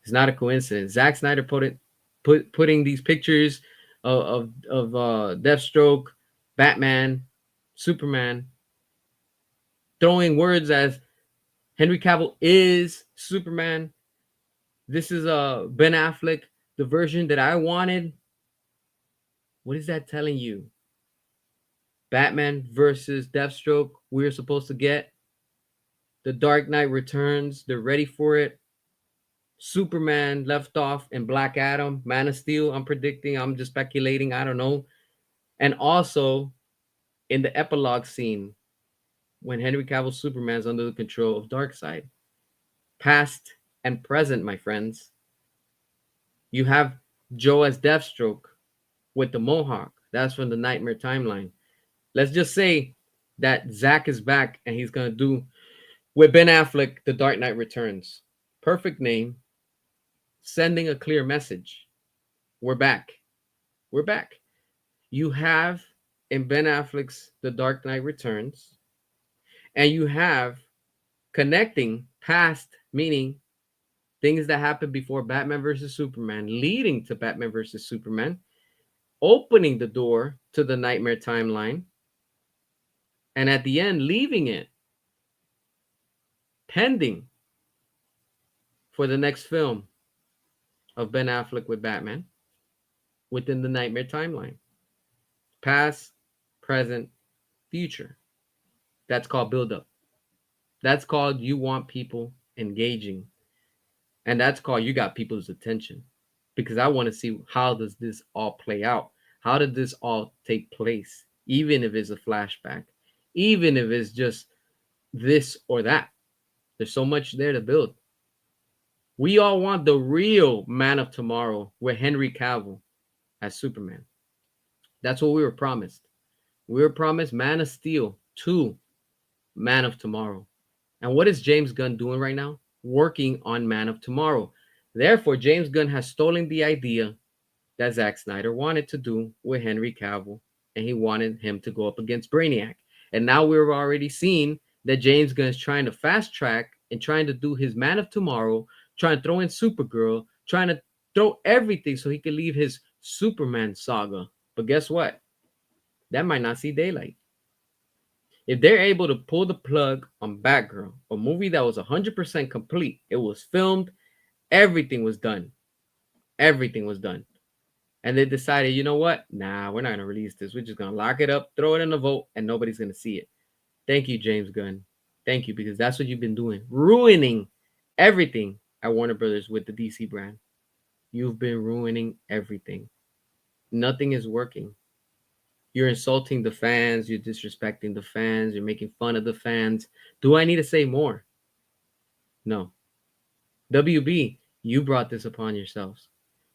It's not a coincidence. Zack Snyder putting these pictures of Deathstroke, Batman, Superman, throwing words as Henry Cavill is Superman. This is Ben Affleck, the version that I wanted. What is that telling you? Batman versus Deathstroke, we're supposed to get. The Dark Knight Returns, they're ready for it. Superman left off in Black Adam, Man of Steel, I'm predicting, I'm just speculating, I don't know. And also in the epilogue scene, when Henry Cavill's Superman's under the control of Darkseid. Past and present, my friends. You have Joe as Deathstroke with the Mohawk. That's from the Nightmare timeline. Let's just say that Zack is back and he's going to do with Ben Affleck, The Dark Knight Returns. Perfect name. Sending a clear message. We're back. We're back. You have in Ben Affleck's The Dark Knight Returns, and you have connecting past, meaning things that happened before Batman versus Superman, leading to Batman versus Superman, opening the door to the Nightmare timeline, and at the end, leaving it pending for the next film of Ben Affleck with Batman within the Nightmare timeline. Past, present, future. That's called build-up. That's called you want people engaging. And that's called you got people's attention. Because I want to see how does this all play out? How did this all take place? Even if it's a flashback. Even if it's just this or that. There's so much there to build. We all want the real Man of Tomorrow with Henry Cavill as Superman. That's what we were promised. We were promised Man of Steel 2, Man of Tomorrow. And what is James Gunn doing right now? Working on Man of Tomorrow. Therefore, James Gunn has stolen the idea that Zack Snyder wanted to do with Henry Cavill, and he wanted him to go up against Brainiac. And now we're already seeing that James Gunn is trying to fast track and trying to do his Man of Tomorrow, trying to throw in Supergirl, trying to throw everything so he can leave his Superman saga. But guess what? That might not see daylight. If they're able to pull the plug on Batgirl, a movie that was 100% complete, it was filmed, everything was done. Everything was done. And they decided, you know what? Nah, we're not going to release this. We're just going to lock it up, throw it in the vote, and nobody's going to see it. Thank you, James Gunn. Thank you, because that's what you've been doing. Ruining everything at Warner Brothers with the DC brand. You've been ruining everything. Nothing is working. You're insulting the fans. You're disrespecting the fans. You're making fun of the fans. Do I need to say more? No. WB, you brought this upon yourselves.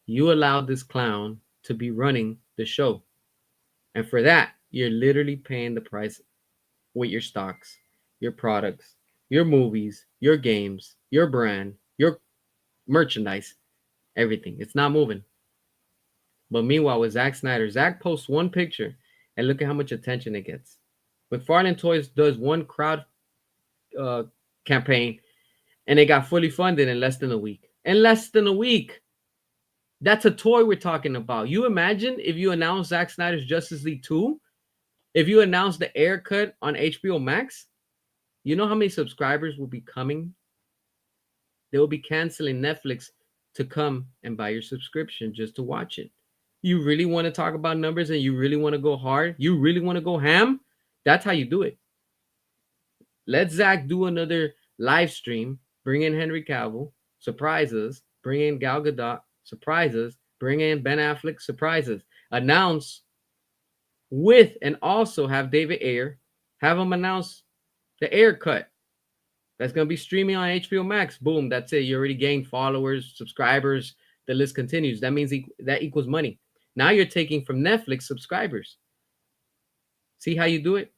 You allowed this clown to be running the show. And for that, you're literally paying the price with your stocks, your products, your movies, your games, your brand, your merchandise, everything. It's not moving. But meanwhile, with Zack Snyder, Zack posts one picture and look at how much attention it gets. McFarlane Toys does one crowd uh, campaign and it got fully funded in less than a week. In less than a week. That's a toy we're talking about. You imagine if you announce Zack Snyder's Justice League 2, if you announce the air cut on HBO Max, you know how many subscribers will be coming? They will be canceling Netflix to come and buy your subscription just to watch it. You really want to talk about numbers and you really want to go hard? You really want to go ham? That's how you do it. Let Zach do another live stream, bring in Henry Cavill, surprise us, bring in Gal Gadot, surprise us, bring in Ben Affleck, surprise us, announce with and also have David Ayer, have him announce the air cut. That's going to be streaming on HBO Max. Boom, that's it. You already gained followers, subscribers. The list continues. That means that equals money. Now you're taking from Netflix subscribers. See how you do it?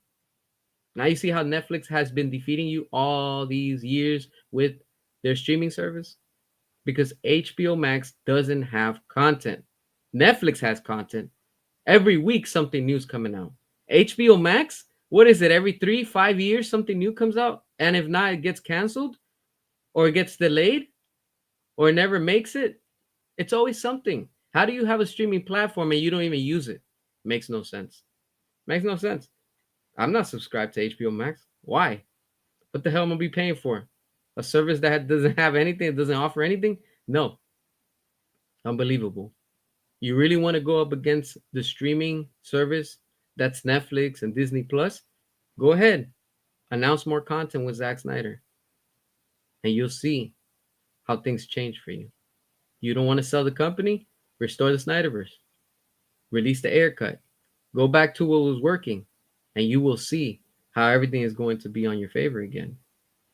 Now you see how Netflix has been defeating you all these years with their streaming service? Because HBO Max doesn't have content. Netflix has content. Every week something new's coming out. HBO Max, what is it? Every 3-5 years something new comes out? And if not, it gets canceled or it gets delayed or it never makes it. It's always something. How do you have a streaming platform and you don't even use it? Makes no sense. Makes no sense. I'm not subscribed to HBO Max. Why? What the hell am I be paying for? A service that doesn't have anything, it doesn't offer anything? No. Unbelievable. You really want to go up against the streaming service that's Netflix and Disney Plus? Go ahead. Announce more content with Zack Snyder. And you'll see how things change for you. You don't want to sell the company? Restore the Snyderverse. Release the air cut. Go back to what was working. And you will see how everything is going to be on your favor again.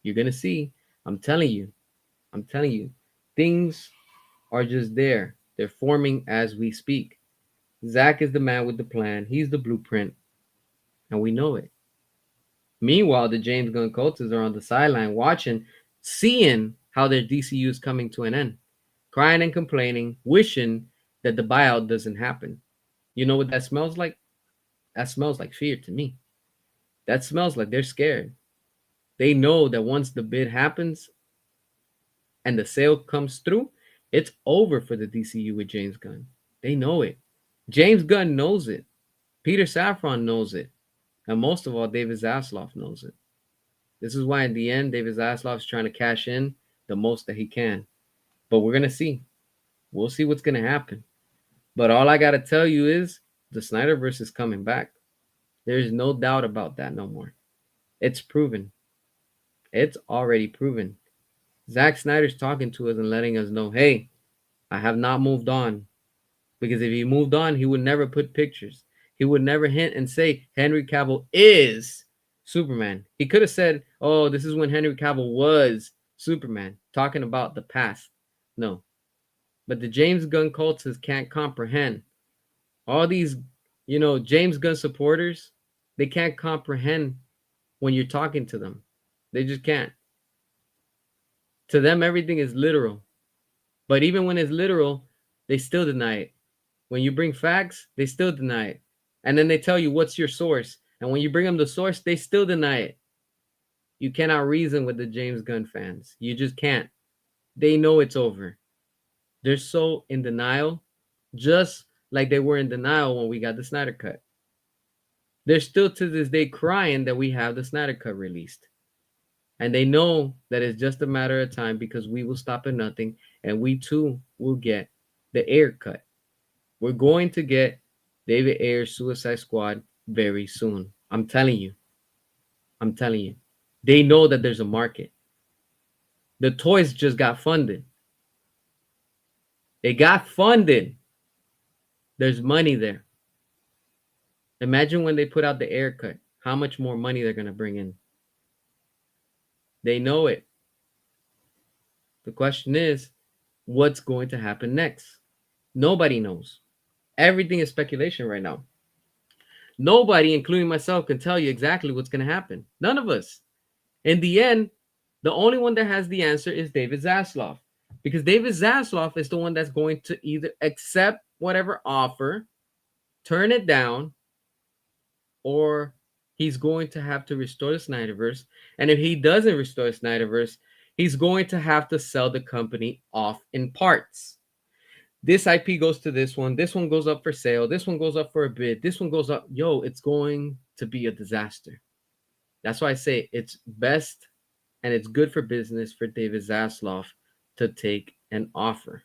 You're going to see. I'm telling you. Things are just there. They're forming as we speak. Zach is the man with the plan. He's the blueprint. And we know it. Meanwhile, the James Gunn cultists are on the sideline watching, seeing how their DCU is coming to an end. Crying and complaining, wishing that the buyout doesn't happen. You know what that smells like? That smells like fear to me. That smells like they're scared. They know that once the bid happens and the sale comes through, it's over for the DCU with James Gunn. They know it. James Gunn knows it. Peter Safran knows it. And most of all, David Zaslav knows it. This is why in the end, David Zaslav is trying to cash in the most that he can. But we're going to see. We'll see what's going to happen. But all I got to tell you is the Snyderverse is coming back. There's no doubt about that no more. It's proven. It's already proven. Zack Snyder's talking to us and letting us know, hey, I have not moved on. Because if he moved on, he would never put pictures. He would never hint and say Henry Cavill is Superman. He could have said, oh, this is when Henry Cavill was Superman, talking about the past. No. But the James Gunn cultists can't comprehend. All these, James Gunn supporters, they can't comprehend when you're talking to them. They just can't. To them, everything is literal. But even when it's literal, they still deny it. When you bring facts, they still deny it. And then they tell you, what's your source? And when you bring them the source, they still deny it. You cannot reason with the James Gunn fans. You just can't. They know it's over. They're so in denial, just like they were in denial when we got the Snyder Cut. They're still to this day crying that we have the Snyder Cut released. And they know that it's just a matter of time because we will stop at nothing and we too will get the Ayer cut. We're going to get David Ayer's Suicide Squad very soon. I'm telling you. I'm telling you. They know that there's a market. The toys just got funded. They got funded. There's money there. Imagine when they put out the Ayer cut, how much more money they're going to bring in. They know it. The question is, what's going to happen next? Nobody knows. Everything is speculation right now. Nobody, including myself, can tell you exactly what's going to happen. None of us. In the end, the only one that has the answer is David Zaslav. Because David Zaslav is the one that's going to either accept whatever offer, turn it down, or he's going to have to restore the Snyderverse. And if he doesn't restore the Snyderverse, he's going to have to sell the company off in parts. This IP goes to this one goes up for sale, this one goes up for a bid, this one goes up. Yo, it's going to be a disaster. That's why I say it's best and it's good for business for David Zaslav to take an offer.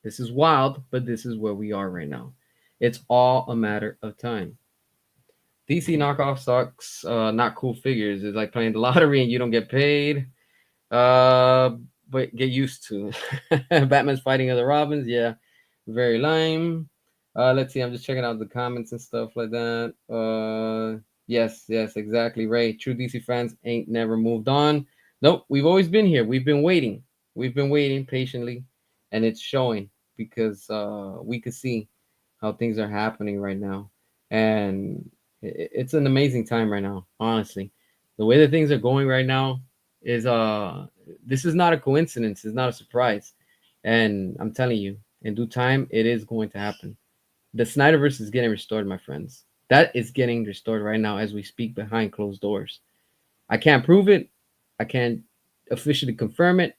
This is wild, but this is where we are right now. It's all a matter of time. DC knockoff sucks. Not cool figures. It's like playing the lottery and you don't get paid. But get used to. Batman's fighting other Robins. Yeah, very lame. Let's see. I'm just checking out the comments and stuff like that. Yes, exactly. Ray. True DC fans ain't never moved on. Nope, we've always been here. We've been waiting. We've been waiting patiently, and it's showing because we can see how things are happening right now, and it's an amazing time right now. Honestly, the way that things are going right now is this is not a coincidence. It's not a surprise, and I'm telling you, in due time, it is going to happen. The Snyderverse is getting restored, my friends. That is getting restored right now as we speak behind closed doors. I can't prove it. I can't officially confirm it,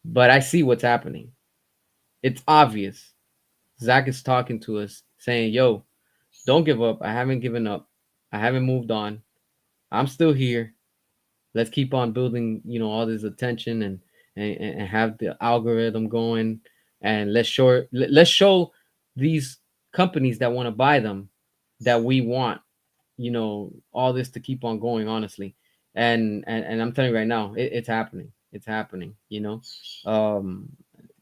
but I see what's happening. It's obvious. Zach is talking to us saying, yo, don't give up. I haven't given up. I haven't moved on. I'm still here. Let's keep on building, all this attention and have the algorithm going, and let's show these companies that want to buy them that we want, all this to keep on going, honestly. And I'm telling you right now, it's happening. It's happening,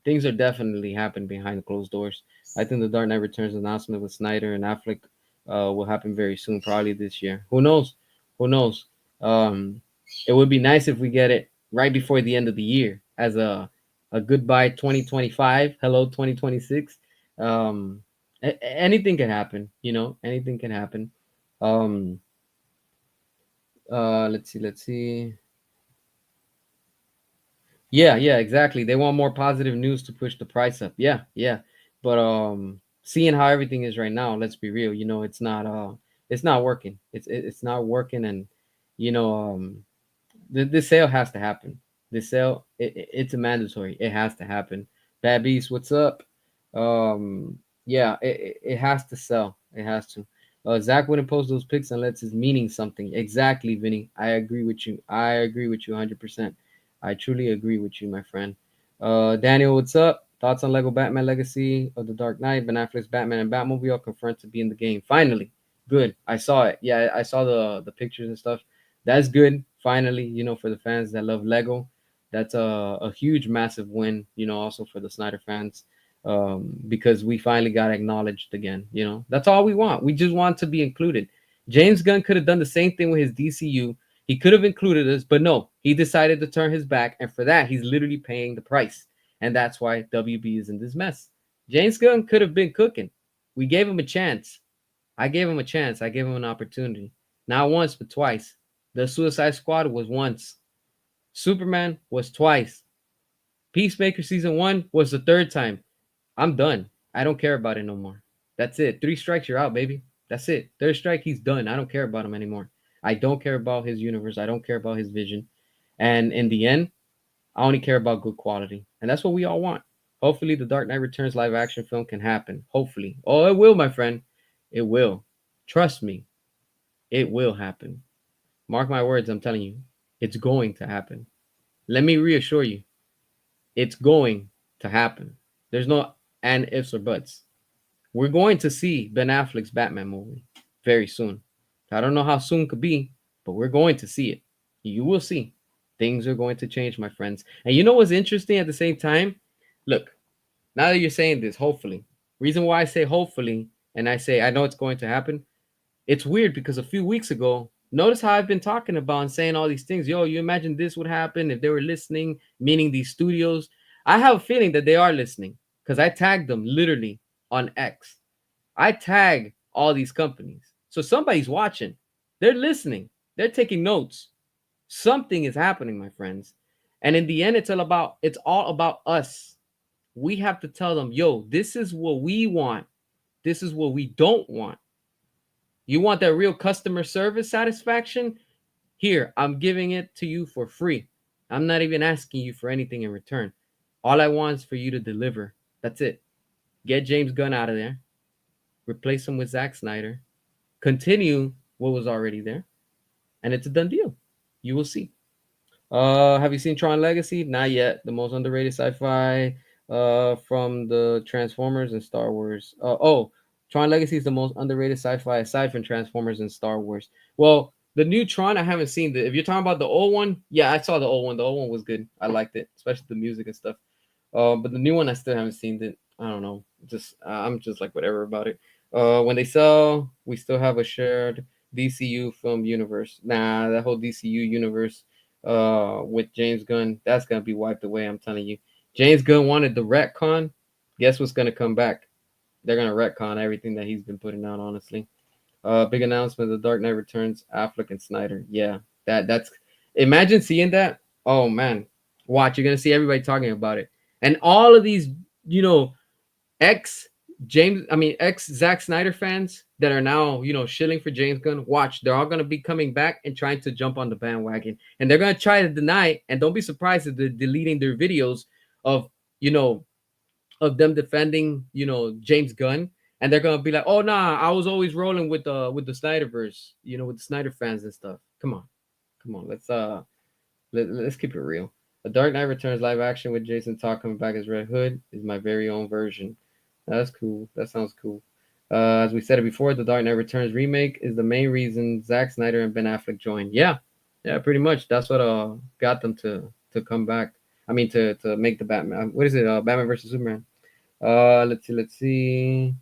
things are definitely happening behind closed doors. I think the Dark Knight Returns announcement with Snyder and Affleck will happen very soon, probably this year. Who knows? Who knows? It would be nice if we get it right before the end of the year as a goodbye 2025, hello 2026. Anything can happen, anything can happen. Um, let's see. Yeah, exactly. They want more positive news to push the price up. Yeah. But seeing how everything is right now, let's be real, it's not working. It's not working, and this sale has to happen. This sale, it's a mandatory. It has to happen. Bad Beast, what's up? Yeah, it has to sell. It has to. Zach wouldn't post those pics unless it's meaning something. Exactly, Vinny. I agree with you. 100%. I truly agree with you, my friend. Daniel, what's up? Thoughts on Lego Batman Legacy of the Dark Knight? Ben Affleck's Batman and Batmobile are confirmed to be in the game. Finally. Good. I saw it. Yeah, I saw the pictures and stuff. That's good. Finally, for the fans that love Lego, that's a huge, massive win, also for the Snyder fans, because we finally got acknowledged again. That's all we want. We just want to be included. James Gunn could have done the same thing with his DCU. He could have included us, but no, he decided to turn his back. And for that, he's literally paying the price. And that's why WB is in this mess. James Gunn could have been cooking. We gave him a chance. I gave him a chance. I gave him an opportunity. Not once, but twice. The Suicide Squad was once. Superman was twice. Peacemaker season 1 was the third time. I'm done. I don't care about it no more. That's it. 3 strikes, you're out, baby. That's it. Third strike, he's done. I don't care about him anymore. I don't care about his universe. I don't care about his vision. And in the end, I only care about good quality. And that's what we all want. Hopefully, the Dark Knight Returns live action film can happen. Hopefully. Oh, it will, my friend. It will. Trust me, it will happen. Mark my words, I'm telling you, it's going to happen. Let me reassure you, it's going to happen. There's no and ifs or buts. We're going to see Ben Affleck's Batman movie very soon. I don't know how soon could be, but we're going to see it. You will see. Things are going to change, my friends. And you know what's interesting at the same time? Look, now that you're saying this, hopefully. Reason why I say hopefully and I say I know it's going to happen, it's weird because a few weeks ago, notice how I've been talking about and saying all these things. Yo, you imagine this would happen if they were listening, meaning these studios. I have a feeling that they are listening because I tagged them literally on X. I tag all these companies. So somebody's watching. They're listening. They're taking notes. Something is happening, my friends. And in the end, it's all about us. We have to tell them, yo, this is what we want. This is what we don't want. You want that real customer service satisfaction? Here, I'm giving it to you for free. I'm not even asking you for anything in return. All I want is for you to deliver. That's it. Get James Gunn out of there. Replace him with Zack Snyder. Continue what was already there. And it's a done deal. You will see. Have you seen Tron Legacy? Not yet. The most underrated sci-fi from the Transformers and Star Wars. Tron Legacy is the most underrated sci-fi aside from Transformers and Star Wars. Well, the new Tron, I haven't seen. If you're talking about the old one, yeah, I saw the old one. The old one was good. I liked it, especially the music and stuff. But the new one, I still haven't seen it. I don't know. Just I'm just like whatever about it. When they sell, we still have a shared DCU film universe. Nah, that whole DCU universe with James Gunn, that's gonna be wiped away. I'm telling you. James Gunn wanted the retcon. Guess what's gonna come back? They're gonna retcon everything that he's been putting out. Honestly, big announcement: The Dark Knight Returns, Affleck and Snyder. Yeah, that's. Imagine seeing that. Oh man, watch! You're gonna see everybody talking about it, and all of these, you know, ex ex Zack Snyder fans that are now, shilling for James Gunn. Watch, they're all gonna be coming back and trying to jump on the bandwagon, and they're gonna try to deny. And don't be surprised if they're deleting their videos of, you know, of them defending, James Gunn, and they're gonna be like, "Oh nah, I was always rolling with the Snyderverse, with the Snyder fans and stuff." Come on, let's keep it real. A Dark Knight Returns live action with Jason Todd coming back as Red Hood is my very own version. That's cool. That sounds cool. As we said it before, the Dark Knight Returns remake is the main reason Zack Snyder and Ben Affleck joined. Yeah, yeah, pretty much. That's what got them to come back. I mean, to make the Batman. What is it? Batman versus Superman. Let's see.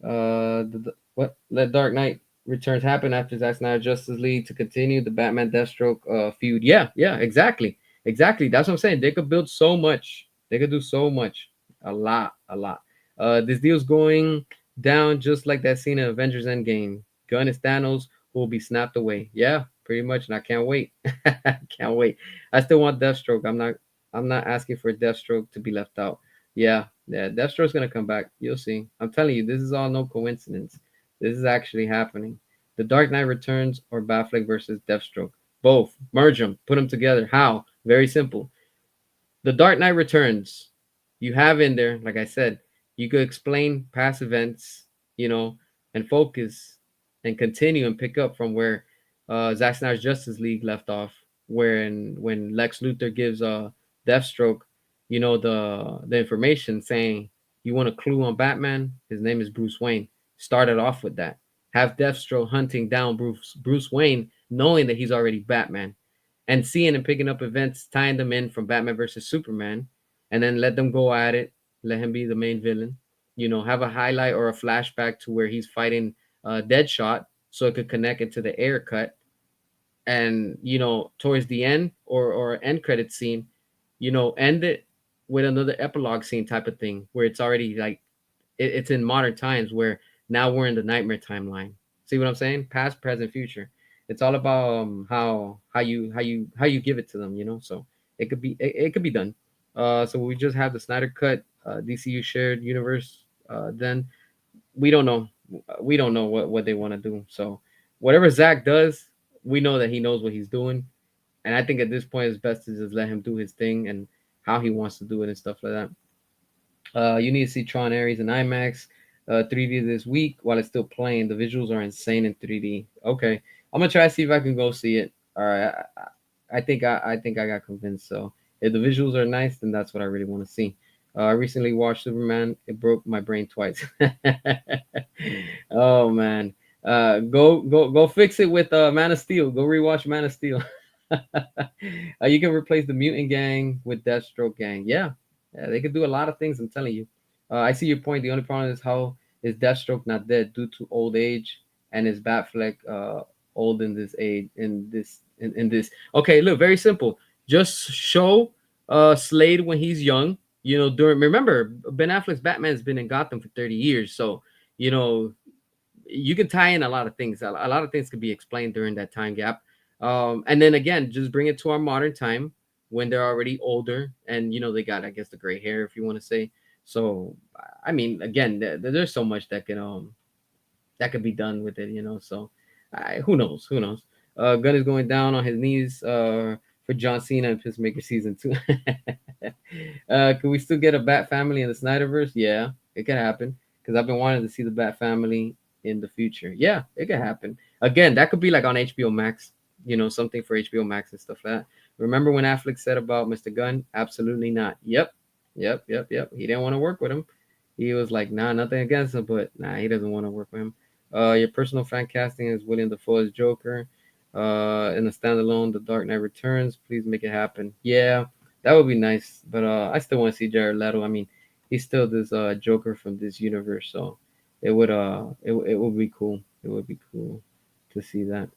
What? Let Dark Knight Returns happen after Zack Snyder Justice League to continue the Batman Deathstroke feud. Yeah, yeah, exactly. That's what I'm saying. They could build so much. They could do so much. A lot, a lot. This deal's going down just like that scene in Avengers Endgame. Gun is Thanos who will be snapped away. Yeah, pretty much, and I can't wait. Can't wait. I still want Deathstroke. I'm not asking for Deathstroke to be left out. Yeah, yeah, Deathstroke's gonna come back. You'll see. I'm telling you, this is all no coincidence. This is actually happening. The Dark Knight Returns or Batfleck versus Deathstroke. Both. Merge them. Put them together. How? Very simple. The Dark Knight Returns, you have in there, like I said, you could explain past events, and focus and continue and pick up from where Zack Snyder's Justice League left off, when Lex Luthor gives Deathstroke, the information saying you want a clue on Batman, his name is Bruce Wayne. Started off with that. Have Deathstroke hunting down Bruce Wayne, knowing that he's already Batman, and seeing and picking up events, tying them in from Batman versus Superman, and then let them go at it. Let him be the main villain. Have a highlight or a flashback to where he's fighting Deadshot, so it could connect it to the air cut. And towards the end or end credit scene, end it with another epilogue scene type of thing, where it's already like it's in modern times, where now we're in the nightmare timeline. See what I'm saying? Past, present, future. It's all about how you give it to them, So it could be done. So we just have the Snyder cut, DCU shared universe. Then we don't know. we don't know what they want to do. So whatever Zach does, we know that he knows what he's doing. And I think at this point, it's best to just let him do his thing and how he wants to do it and stuff like that. You need to see Tron Ares in IMAX 3D this week while it's still playing. The visuals are insane in 3D. Okay, I'm gonna try to see if I can go see it. All right, I think I got convinced. So if the visuals are nice, then that's what I really want to see. I recently watched Superman. It broke my brain twice. Oh man, go fix it with Man of Steel. Go rewatch Man of Steel. You can replace the Mutant Gang with Deathstroke Gang. Yeah, yeah, they could do a lot of things. I'm telling you. I see your point. The only problem is how is Deathstroke not dead due to old age, and is Batfleck old in this age in this? Okay, look, very simple. Just show Slade when he's young. You know, during remember Ben Affleck's Batman's been in Gotham for 30 years, so you know you can tie in a lot of things. A lot of things could be explained during that time gap. And then again, just bring it to our modern time when they're already older and you know they got I guess the gray hair if you want to say. So I mean, again, there's so much that could be done with it, you know. So who knows? Who knows? Gunn is going down on his knees for John Cena and Peacemaker season 2. Can we still get a Bat family in the Snyderverse? Yeah, it can happen because I've been wanting to see the Bat family in the future. Yeah, it could happen. Again, that could be like on HBO Max, you know, something for HBO Max and stuff like that. Remember when Affleck said about Mr. Gunn? Absolutely not. Yep. He didn't want to work with him. He was like, nah, nothing against him, but nah, he doesn't want to work with him. Your personal fan casting is William Dafoe as Joker. In the standalone, The Dark Knight Returns. Please make it happen. Yeah, that would be nice. But I still want to see Jared Leto. I mean, he's still this Joker from this universe, so it would be cool. It would be cool to see that.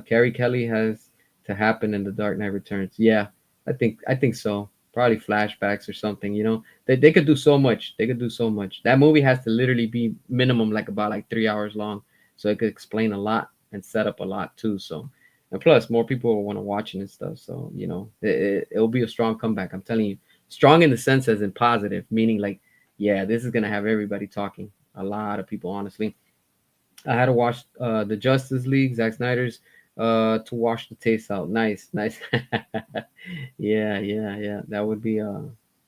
Carrie Kelly has to happen in The Dark Knight Returns. Yeah, I think so. Probably flashbacks or something. You know, they could do so much. They could do so much. That movie has to literally be minimum like about like 3 hours long, so it could explain a lot and set up a lot too. So, and plus more people will want to watch it and stuff. So you know, it'll be a strong comeback. I'm telling you, strong in the sense as in positive, meaning like, yeah, this is gonna have everybody talking. A lot of people, honestly. I had to watch the Justice League, Zack Snyder's, to wash the taste out. Nice, nice. Yeah. That would be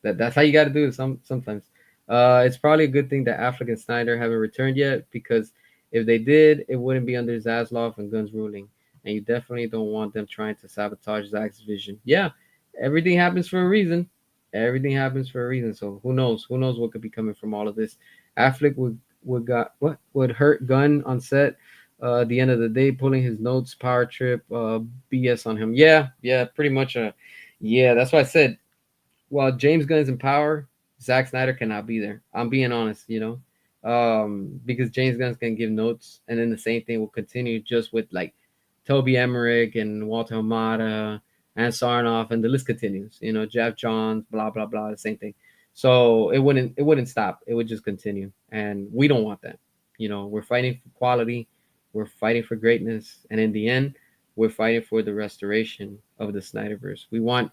that's how you got to do it. Sometimes. It's probably a good thing that Affleck and Snyder haven't returned yet because if they did, it wouldn't be under Zaslav and Gunn's ruling, and you definitely don't want them trying to sabotage Zack's vision. Yeah, everything happens for a reason. Everything happens for a reason. So who knows? Who knows what could be coming from all of this? Affleck would hurt Gunn on set. At the end of the day, pulling his notes, power trip, BS on him. Yeah, pretty much. Yeah, that's why I said while James Gunn's in power, Zack Snyder cannot be there. I'm being honest, you know, because James Gunn's gonna give notes, and then the same thing will continue just with like Toby Emmerich and Walter Hamada and Sarnoff, and the list continues. You know, Jeff Johns, blah blah blah, the same thing. So it wouldn't stop. It would just continue, and we don't want that. You know, we're fighting for quality, we're fighting for greatness, and in the end, we're fighting for the restoration of the Snyderverse. We want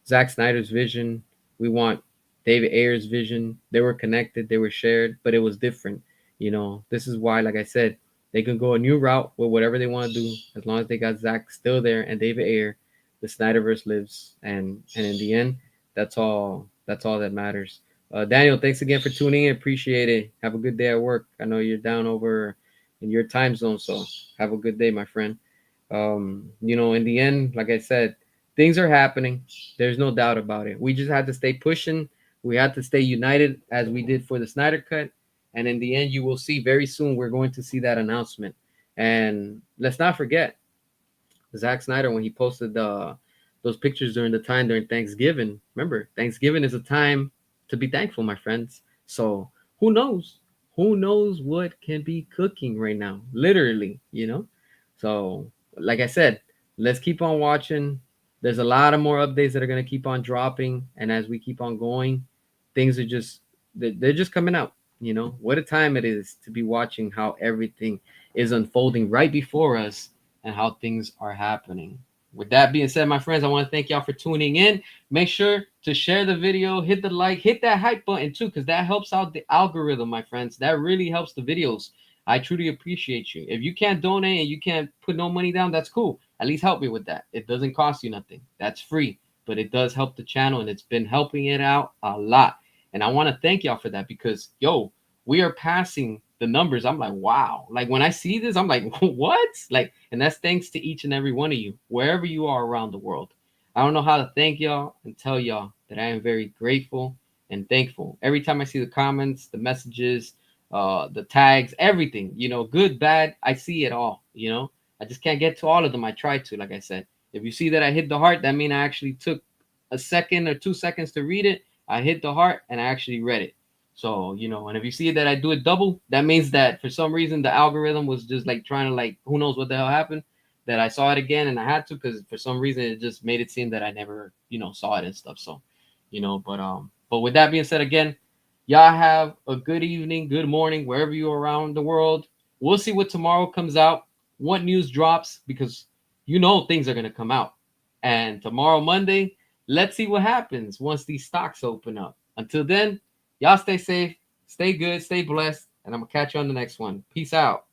Zack Snyder's vision. We want David Ayer's vision. They were connected, they were shared, but it was different. You know, this is why, like I said, they can go a new route with whatever they want to do as long as they got Zack still there and David Ayer. The Snyderverse lives, and in the end, that's all that matters. Daniel, thanks again for tuning in. Appreciate it. Have a good day at work. I know you're down over in your time zone, so have a good day, my friend. You know, in the end, like I said, things are happening. There's no doubt about it. We just had to stay pushing. We had to stay united as we did for the Snyder Cut. And in the end, you will see very soon we're going to see that announcement. And let's not forget, Zack Snyder when he posted those pictures during the time during Thanksgiving. Remember, Thanksgiving is a time to be thankful, my friends. So who knows? Who knows what can be cooking right now? Literally, you know. So like I said, let's keep on watching. There's a lot of more updates that are gonna keep on dropping, and as we keep on going, things are just they're just coming out. You know what a time it is to be watching how everything is unfolding right before us and how things are happening. With that being said, my friends, I want to thank y'all for tuning in. Make sure to share the video, hit the like, hit that hype button too, because that helps out the algorithm, my friends. That really helps the videos. I truly appreciate you. If you can't donate and you can't put no money down, that's cool. At least help me with that. It doesn't cost you nothing. That's free, but it does help the channel and it's been helping it out a lot. And I want to thank y'all for that because, yo, we are passing the numbers. I'm like, wow. Like when I see this, I'm like, what? Like, and that's thanks to each and every one of you, wherever you are around the world. I don't know how to thank y'all and tell y'all that I am very grateful and thankful. Every time I see the comments, the messages, the tags, everything, good, bad, I see it all. I just can't get to all of them. I try to, like I said. If you see that I hit the heart, that means I actually took a second or 2 seconds to read it. I hit the heart and I actually read it. So, and if you see that I do it double, that means that for some reason the algorithm was just like trying to like, who knows what the hell happened, that I saw it again and I had to, because for some reason it just made it seem that I never, saw it and stuff. So, but with that being said, again, y'all have a good evening, good morning, wherever you are around the world. We'll see what tomorrow comes out, what news drops, because things are gonna come out. And tomorrow, Monday, let's see what happens once these stocks open up. Until then, y'all stay safe, stay good, stay blessed, and I'm gonna catch you on the next one. Peace out.